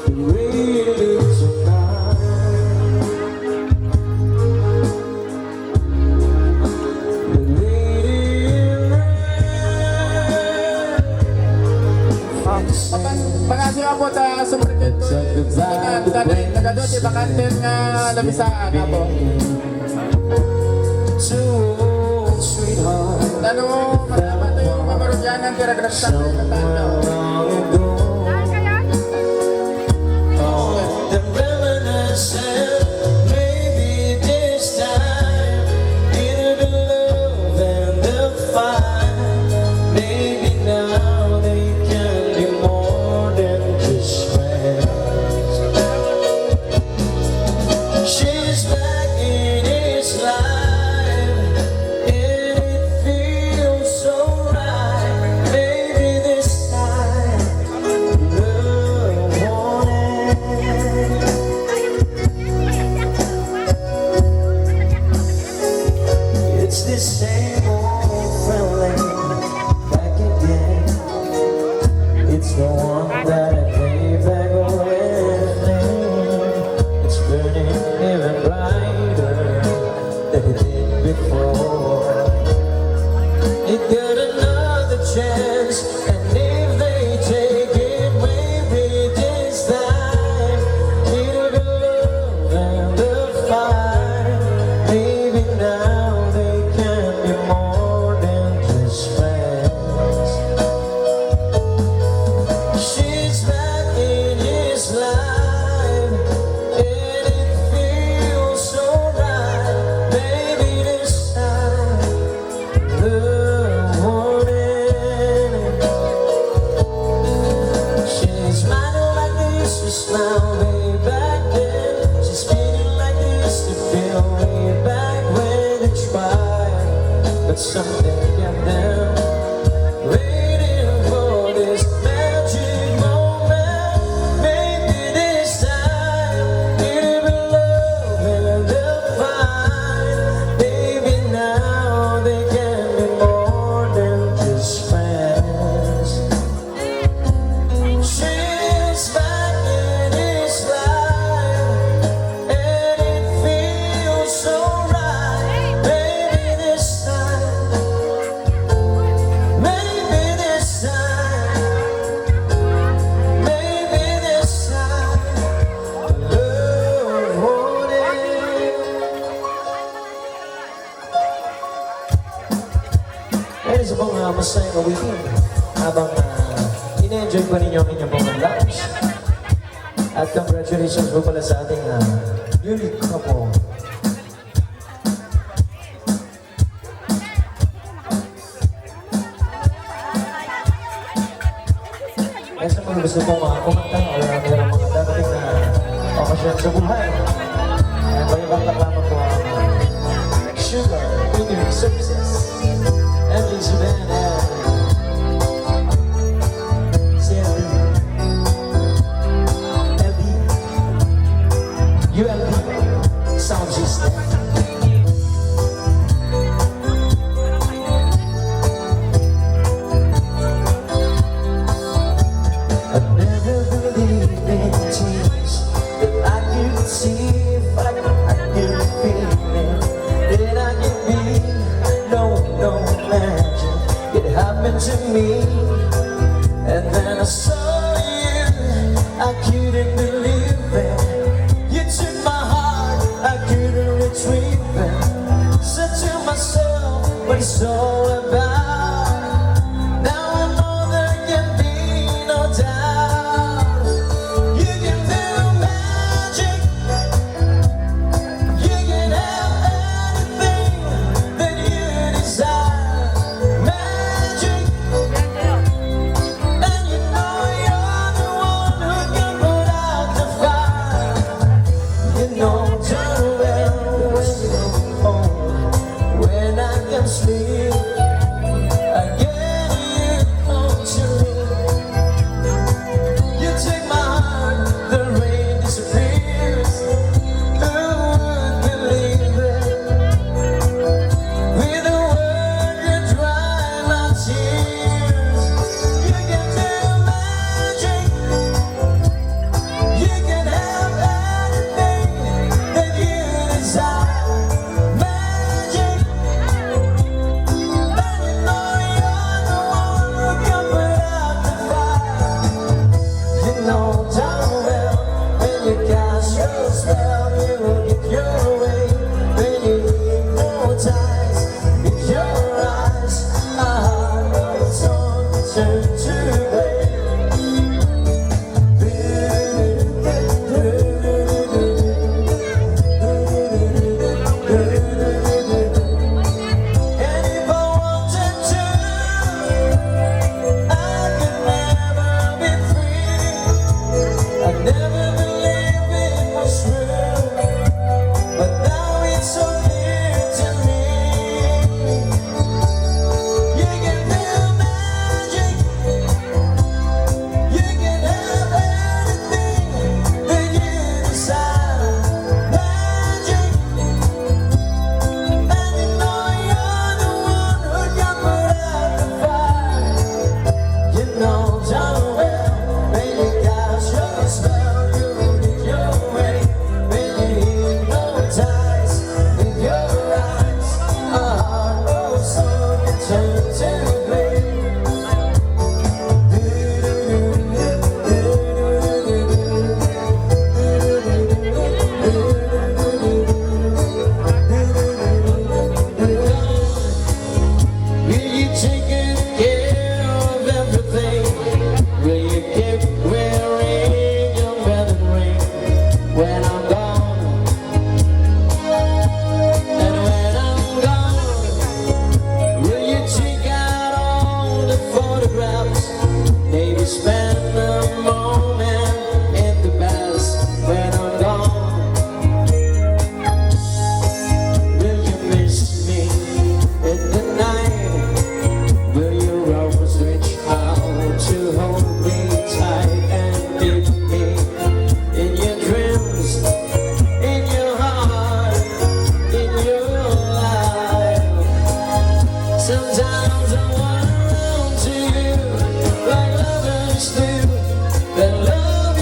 The way tonight, the lady in Pag-asyo ako sa sumunod nagadot yung bakantin nga labisaan ako. to old sweetheart. Ano, malaman to yung pamarudyanan kira-gragsan ng katando. Long ago, the reminiscence, maybe this time it'll be love and they'll find. Maybe now they can be more than just friends. She's back in his life, and it feels so right. Maybe this time love won't end. It's the same old feeling back again. It's the one that I play back when. It's burning even brighter than it did before. It got another chance, and if they take it, maybe this time it'll be love and the fire. Maybe now they can be more than just friends. She's back in his life, and it feels so right. Maybe this time love won't end. She's smiling like they used to smile way back then. She's feeling like they used to feel way back when they tried, but something kept them waiting for this magic moment. Maybe this time it'll be love and they'll find. Maybe now they can be more than just friends. She's back in his life, and it feels so right. Maybe this time, maybe this time, maybe this time, love won't end. Kaya sa pong masayang awitin habang in-enjoy pa ninyo ang inyong pong lunch. At congratulations po pala sa ating newly couple. Kaya sa mga gusto pong kumanta o mayroong mga darating na okasyon sa buhay, ay may ibang taklaman po ang Sugar Catering Services, Elizabeth and CLD, LD, ULD, Sound System. I never believed in tears that I could see if I could feel it. That I could be no magic. It happened to me, and then I saw you. I couldn't believe it. You took my heart, I couldn't retrieve it. Said to myself, what it's all about. Now I know there can be no doubt. You can do magic.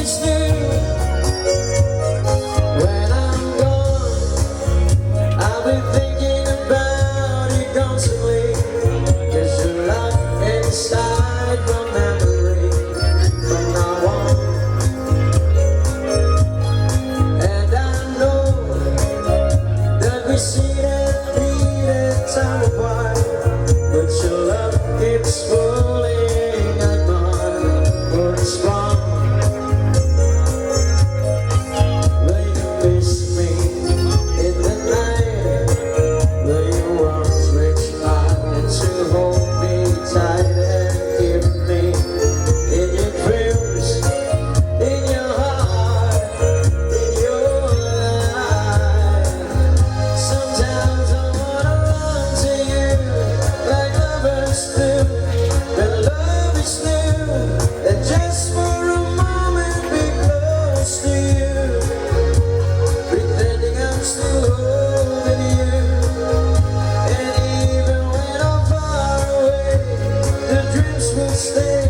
it's new. When I'm gone, I'll be thinking about you constantly. 'Cause you're locked inside my memory from now on. And I know that we see that needed time apart, but your love keeps pulling at my heart. What's wrong? Will you miss me in the night? Will your arms reach out to hold me tight and keep me in your dreams, in your heart, in your life? Sometimes I wanna run to you like lovers do, when love is new, and just for a moment be close to you, pretending I'm still holding you. And even when I'm far away, the dreams will stay.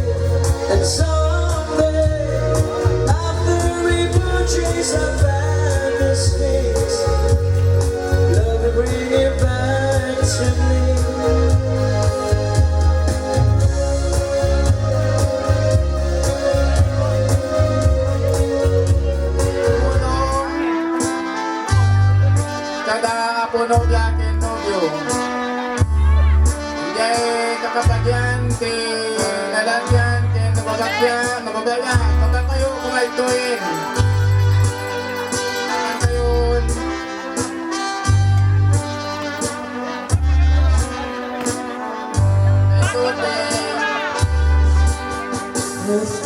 And someday, after we purchase our fantasies, love will bring it back to me. Kada puno biyakin nobyo. Hindi kakapagyan, nalalyan, nababagyan, Maka kayo kumaituin. Ngayon, ito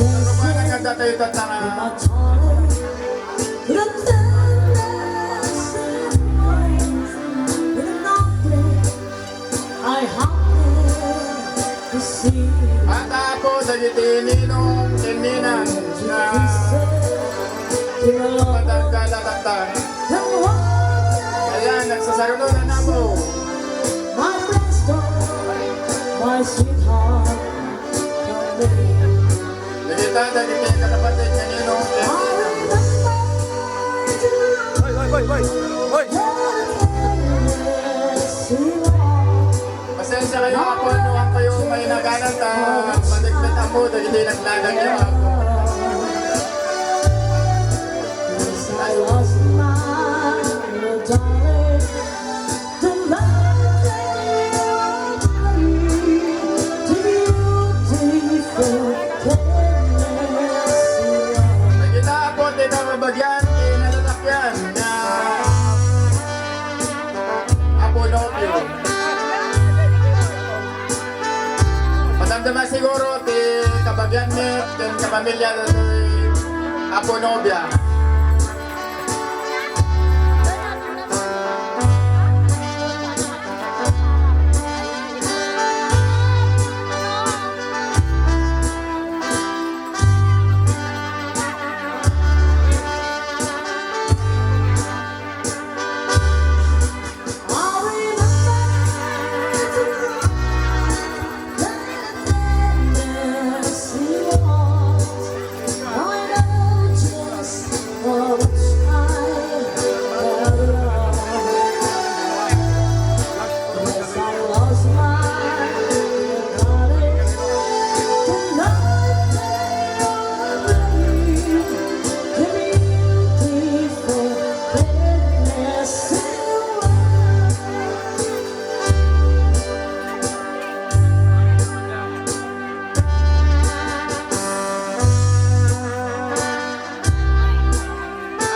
ano ba nagkanda tayo tatanga? At ako sa gitininong tininan na matanggalatatan. Kaya nagsasarunan na po. Nagita, nagita yung kapatid niya ninong tininan. Pasensya kayo ako, ano ang kayo may naganan ta maligpit ako, dahil hindi naglalang niyo ako. I lost my darling. The love that you beautiful Nagita ako, di na mabagyan, inalalakyan na Aponopio. Matamdaman siguro, ti kabagyan ni, ti kapamilya na ito Aponobia.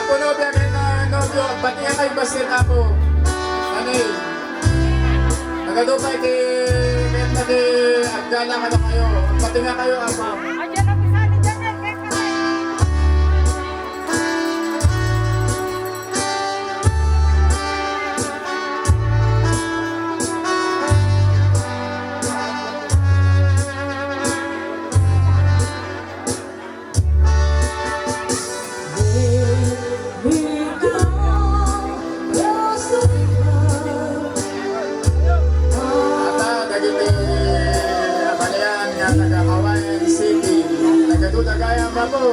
Aponobia kay na nobyo, pati nga kay Basit ako. Ano eh, nagadupay kay Agdala ka na kayo, pati nga kayo ako. Ata, dagiti, balayan nga taga Hawaii City, nagadudagaya mo po.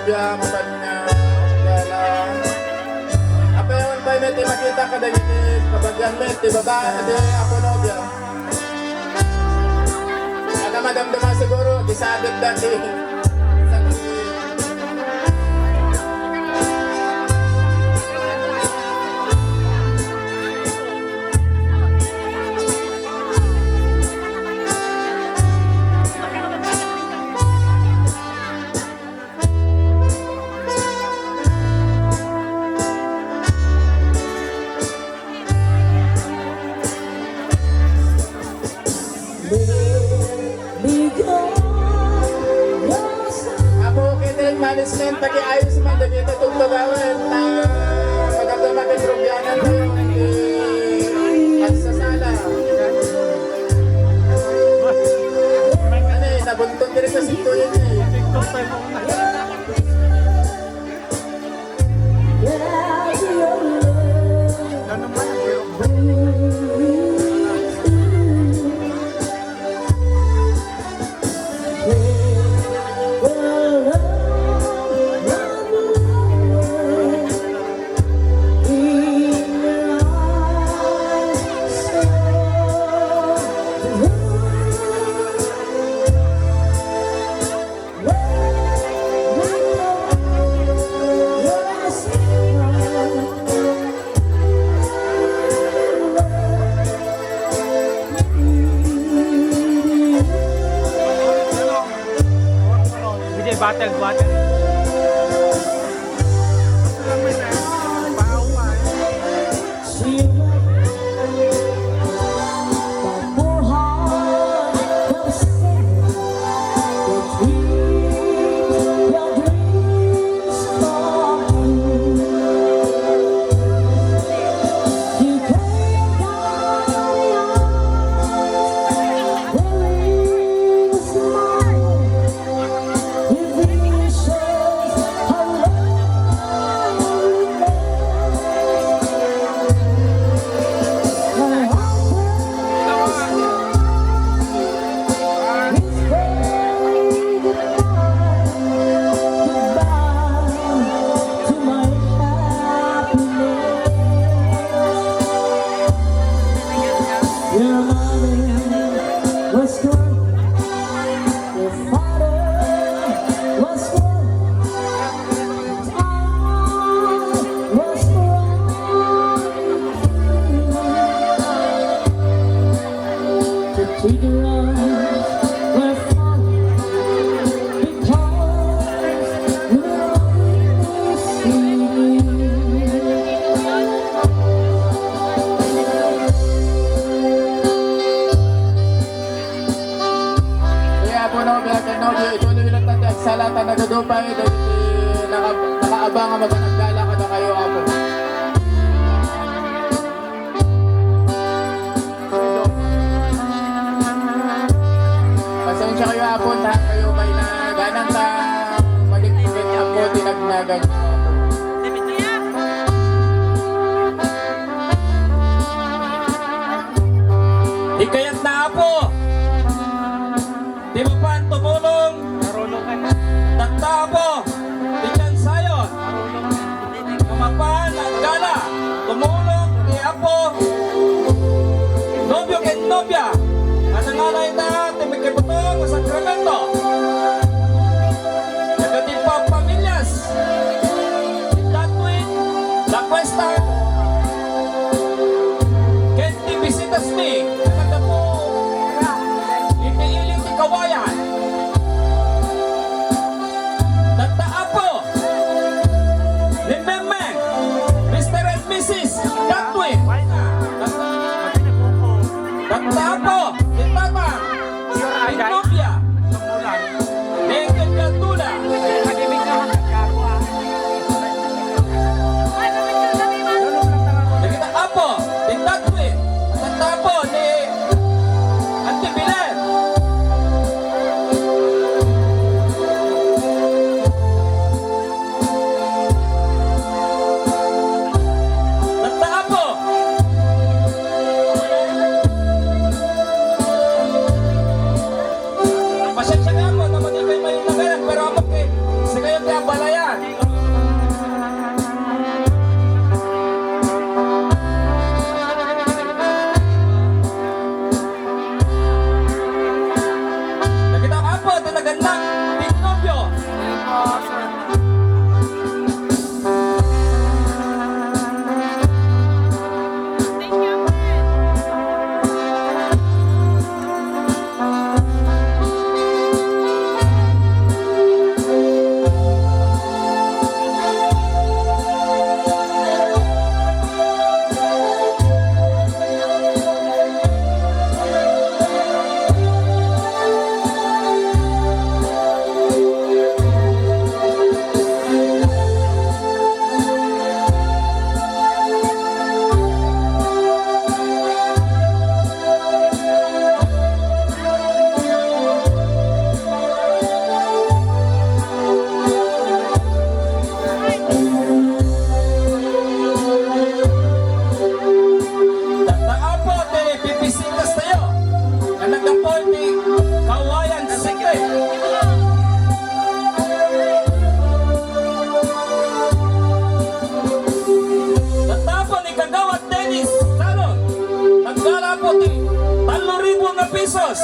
nobya, mapad nga, gala. Apa yung ba may makita ka dahil kabagyan met, di ba ba? Adi ako nobya. Aga madamdaman siguro, di sabit dati. Ako kiteng management pagi ayos man dagi ito tugtugawin na magandang makisrubyanan tayo at sa sala. Ano eh, nabuntong din sa sintuyan eh. TikTok tayo mo na. Ganun man ang hero. DJ battle. Ituloy lang tayo sa lahat na nagadupay dahil nakaabang ang magandala ka na kayo ako. Pasensya kayo apon ha, kayo may naganang na maligpigit ako tinagnagan niyo ako. Ikayat na apo! Di mo pa tumulong? Marunong ka na. Taktapo! Ikan sayon! Kamapan at gala! Tumulong ni apo! Nobyo ken nobya! Manangalay na timikiputong sa Sakramento! Nagatipa pamilyas! Tatwin! La Cuesta! Ken ti visitas ni! Nagadapo! Ipiiling ti kawayan! Tagtaapo! Limemeng! Mr. and Mrs. Gatwin! Tagtaapo! Titama! Inopia! Naked Gatula! Tagtaapo! Titatwin! Tagtaapo ni Auntie Bilen! Tagtaapo! pesos.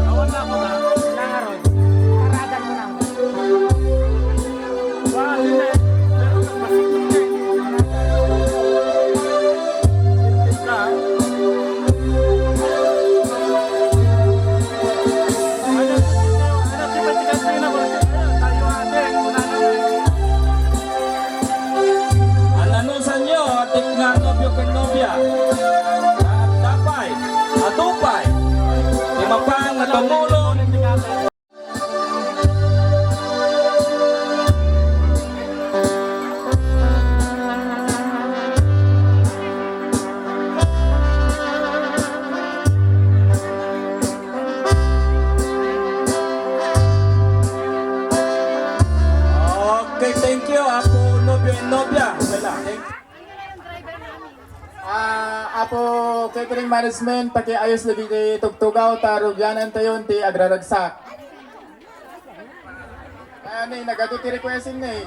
Awan na ako na. Nangaron. Karagan mo naman. Wah, hindi. Pero masikip na. Sikip na. Tiba-tiba na ba? Tayo ate. Una na. Ananusan nyo, ating nga nobyo kang nobya. Tapay, atupay, limapang na tumulong. Okay, thank you, Apo Nobyo and Nobya. Wala, thank you. Apo catering management, pakiayos lagi kay Tugtugaw, Tarugyanan tayon, ti agraragsak. Ano eh, nagatuti requesting na eh.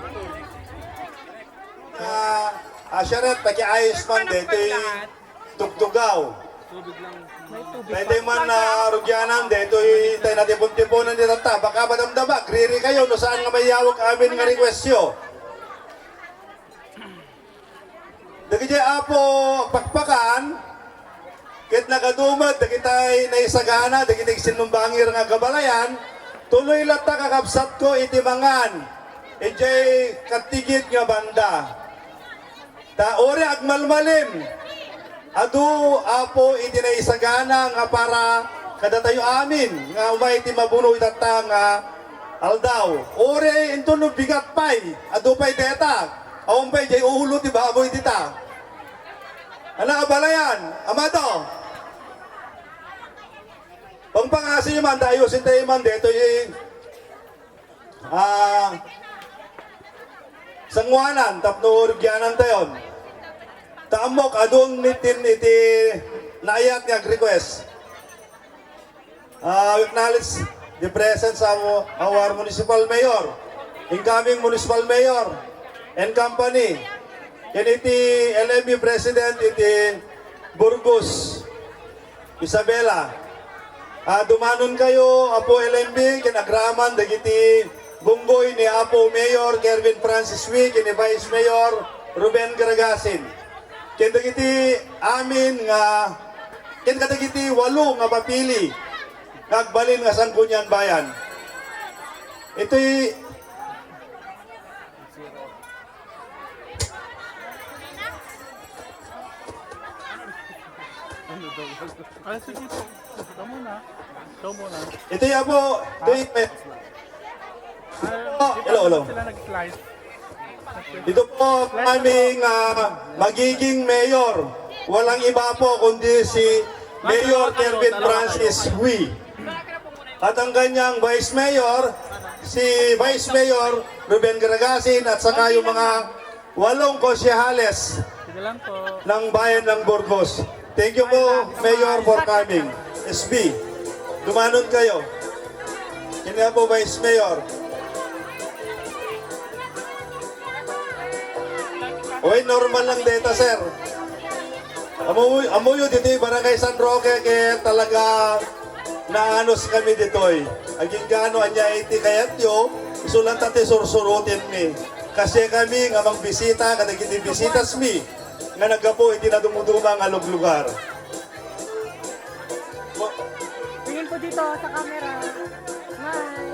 Asyaret, pakiayos man dito Tugtugaw. Pwede man na rugyanan dito tayo na tipon-tiponan dito ta. Baka madamdama, griri kayo no saan nga may yawag amin nga requestyo. Dagi apo pakpakan, kahit nagadumad, dagi tayo naisagana, dagi tayo sinumbangir nga kabalayan, tuloy lata kakabsat ko itimangan, ijay katigit nga banda. Taori agmalmalim, adu apo iti naisagana nga para kada tayo amin, nga umay iti mabuno itata nga aldaw. Ori ito no bigat pay, adu pay deta, awang pay jay uhulo ti baboy dita. Anak kabalayan, amado. Pangpangasi man tayo sintayin man dito yung sangwanan tapno rugyanan tayon. Taamok adung nitin iti naayat nga request. We acknowledge the presence of our municipal mayor, incoming municipal mayor and company. Yan iti LMU President iti Burgos, Isabela. Dumanon kayo, Apo LMB, kinagraman, dagiti bunggoy ni Apo Mayor Kervin Francis Wick, ni Vice Mayor Ruben Garagasin. Ken dagiti amin nga, ken kadagiti 8 nga papili, nagbalin nga Sangguniang Bayan. Ito'y Ay, sige po. Ito muna. Ito muna. ito yung po, hello. Sila nag-slide. Dito po aming magiging mayor. Walang iba po kundi si Mayor Kervin Francis Hui. At ang kanyang Vice Mayor, si Vice Mayor Ruben Garagasin at saka yung mga 8 konsyehales Sige lang po. ng bayan ng Burgos. Thank you po, Mayor, for coming. SB, dumanon kayo. Hindi po, Vice Mayor. Uy, normal lang data, sir. Amuyo dito, Barangay San Roque, kaya talaga naanos kami dito. Aging gano, anya iti kayat yo, isulan tate sursurutin mi. Kasi kami nga magbisita, kadagiti bisitas mi, nga nagapo iti na dumuduma nga lugar. Tingin po dito sa camera. Hi.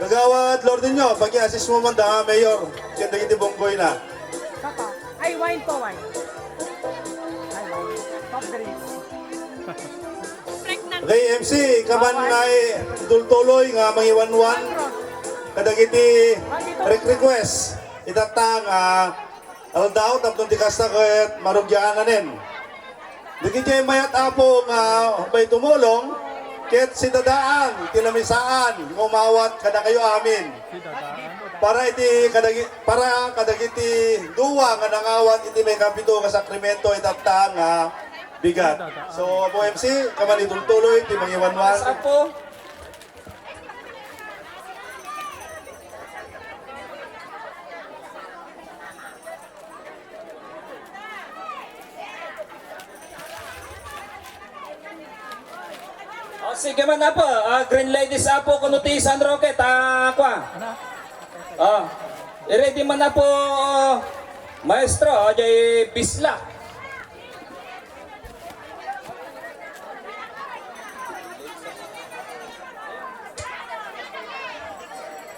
Nagawad, Lord ninyo, pag-i-assist mo man da, Mayor. Kaya iti bonggoy na. Papa. Ay, wine po, wine. Ay, wine. Soft drinks. Okay, MC, kaman nga dultuloy nga mangiwan-wan. Kadagiti request. Itatang aldaw, tapos di kasta kahit marugyaanin. Dagiti mayat apo nga may tumulong, kahit si dadaan, tinamisaan, umawat kada kayo amin. Para kadagiti duwa nga nangawat iti may kapito nga sakrimento itatang nga bigat. So, Apo MC, kaman itultuloy, iti mangiwan-wan. Apo, sige man na po. Green Ladies Apo kuno ti San Roque ta kwa. I-ready man na po maestro jay bisla.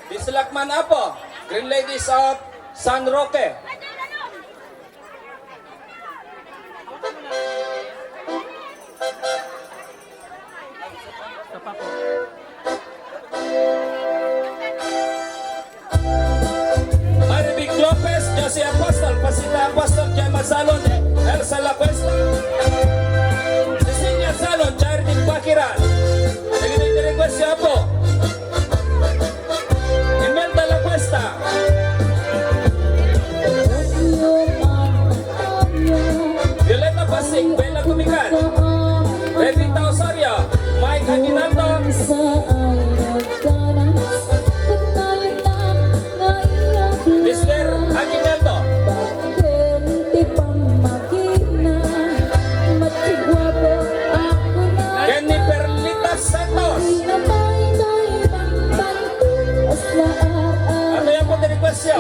Bislak man Apo. Green Ladies of San Roque. Maribig Lopez, Josie Apostol, Pasita Apostol, Gemma Salon, Elsa La Cuesta, Cecilia Salon, Charity Pakiran. Sige request siya po. Imelda La Cuesta. Violeta Pasig, Bella Tumikan, Revita Osorio, Mike Aguinaldo, Mr. Aguinaldo, Kenny Perlita Santos. Ano yan po request siya?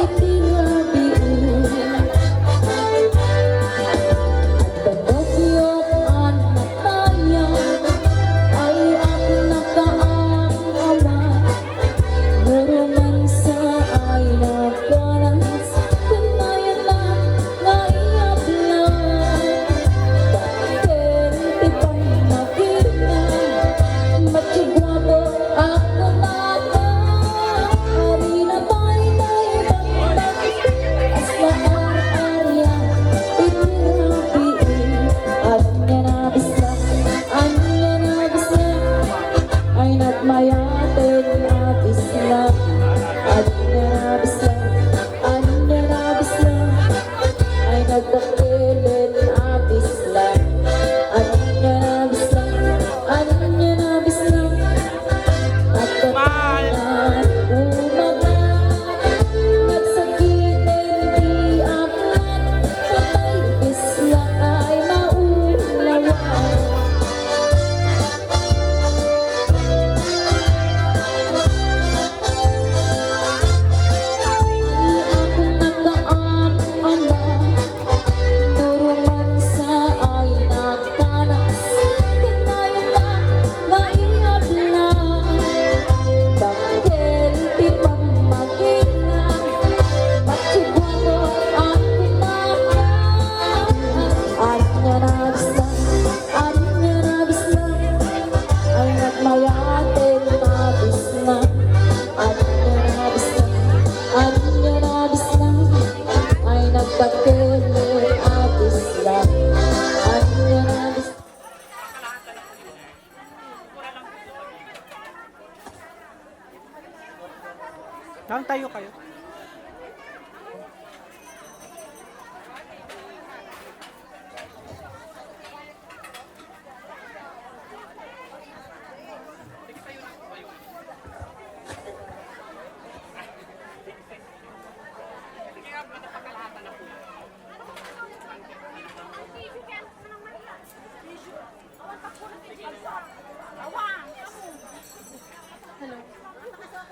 Saan tayo kayo?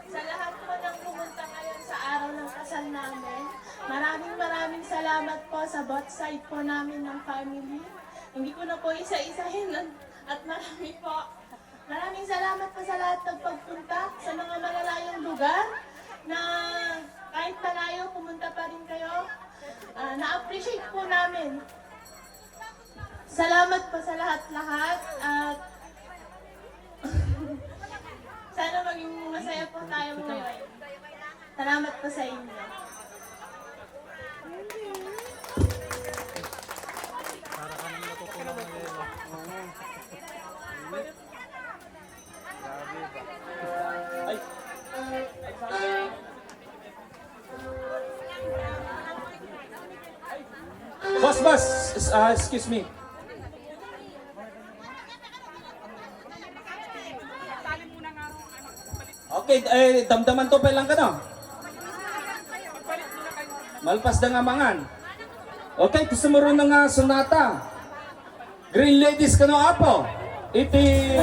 Sa lahat po ng pumunta ngayon sa araw ng kasal namin, maraming salamat po sa both side po namin ng family. Hindi ko na po isa-isahin at marami po. Maraming salamat po sa lahat ng pagpunta sa mga malalayong lugar na kahit malayo pumunta pa rin kayo. Na-appreciate po namin. Salamat po sa lahat-lahat at sana maging masaya po tayo ngayon. Salamat po sa inyo. Boss, excuse me. Okay, damdaman to pa lang ka no? Malpas na nga mangan. Okay, kusumuro na nga sonata. Green Ladies ka no, Apo. Iti...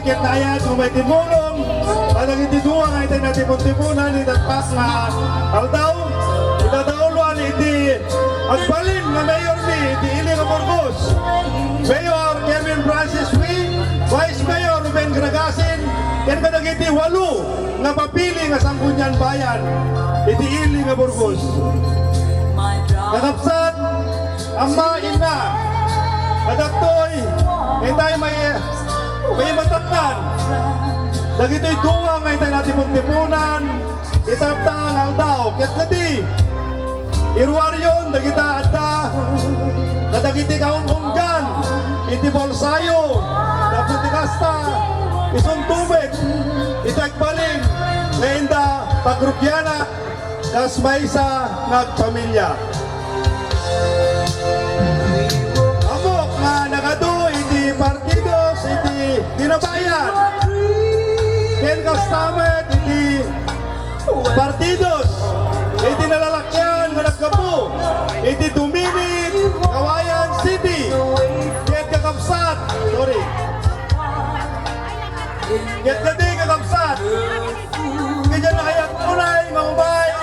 ket nayat kung may timulong, palang itiduwa nga ito na tipon-tipunan, itagpas nga aldaw, itadauluan iti agbalin nga Mayor ni, iti Ili nga Burgos, Mayor Kevin Francis Wee, Vice Mayor Ruben Gragasin, ken kadagiti 8 nga papili nga Sangguniang Bayan, iti Ili nga Burgos. Nakapsat, ama, ina, kadagtoy, itay may mataknan. Dagito'y duwa nga itay natin muntipunan, itaptang ang tao. Kaya kati, irwaryon, dagita adda, kadagiti kaungunggan, iti bolsayo, daputi kasta, isong tubig, itagbaling, na inda pagrubyana, kas may isa nagpamilya. Amok nga nagado iti partidos iti binabayan. Ken kastamet iti partidos iti nalalakyan nga nagkapu iti Duminig, Kawayan City. Ken kakapsat, sorry. Ken kadi kakapsat. Kaya nakayat unay mamabay.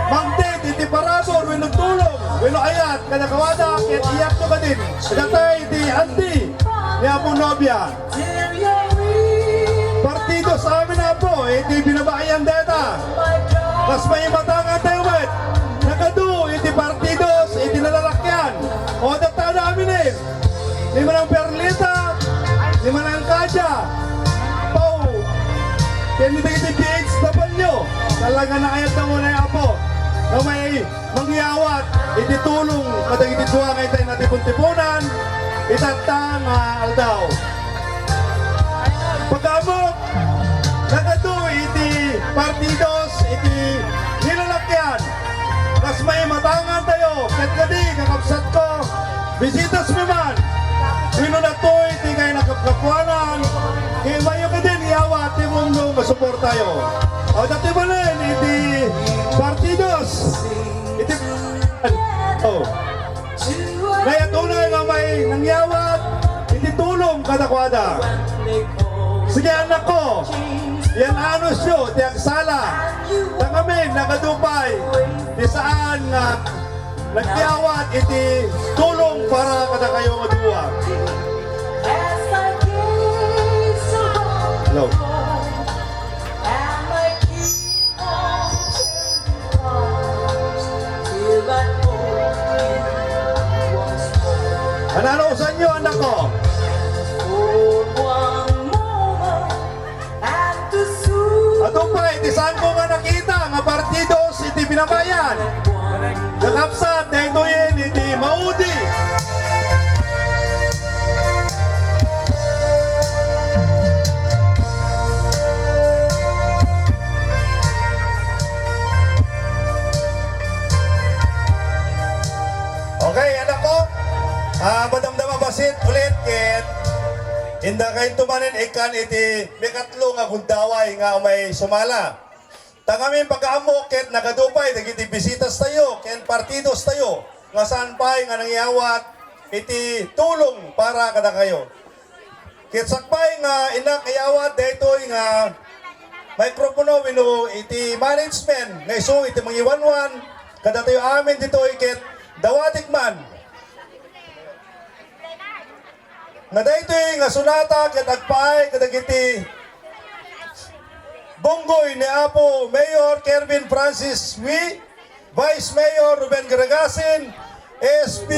Mangtit iti parabor wenno tulong wenno ayat kada kawada ket iyak to kadin datay iti anti ni Apo Nobia partido sa amin na po iti binabayan data tas may matangan tewet nagadu iti partidos iti nalalakyan o data namin lima ng Perlita lima ng Kadya Pau kaya iti PHW talaga nakayat na muna yung Apo na may mangyawat, ititulong, kadang itituwa ngayon tayo natin puntipunan, itatang aldaw. Pagkamok, nagado iti partidos, iti nilalakyan, kas may matangan tayo, kadi kakapsat ko, bisitas naman, sino na to, iti kayo nakapkapuanan, kaya mayo ka din, iawat, iti mundo, masuport tayo. O dati ba rin, iti partidos, iti kaya tunay nga may nangyawat, iti tulong kadakwada. Sige anak ko, yan anos nyo, iti agsala, na kami nagadupay, di saan nga nagyawat, iti tulong para kada kayo maduwa. Hello. Analo sa inyo, anak ko? Ato pa, iti saan ko nga nakita nga partidos iti binabayan. Nakapsat na ito yun, iti maudi. Okay, anak ko? Madamdama basit ulit ket inda kayo tumanin ikan iti may katlo nga kundaway nga may sumala. Tangamin pagkaamok ket nagadupay dagiti bisitas tayo ken partidos tayo nga saan pay nga nangyawat iti tulong para kada kayo. Ket sakpay nga inak ayawat daytoy nga mikropono wenno iti management nga isu iti mangiwanwan kada tayo amin ditoy ket dawatik man. Na daytoy nga sunata ket agpaay kadagiti bonggoy ni Apo Mayor Kevin Francis Wee, Vice Mayor Ruben Gragasin, SP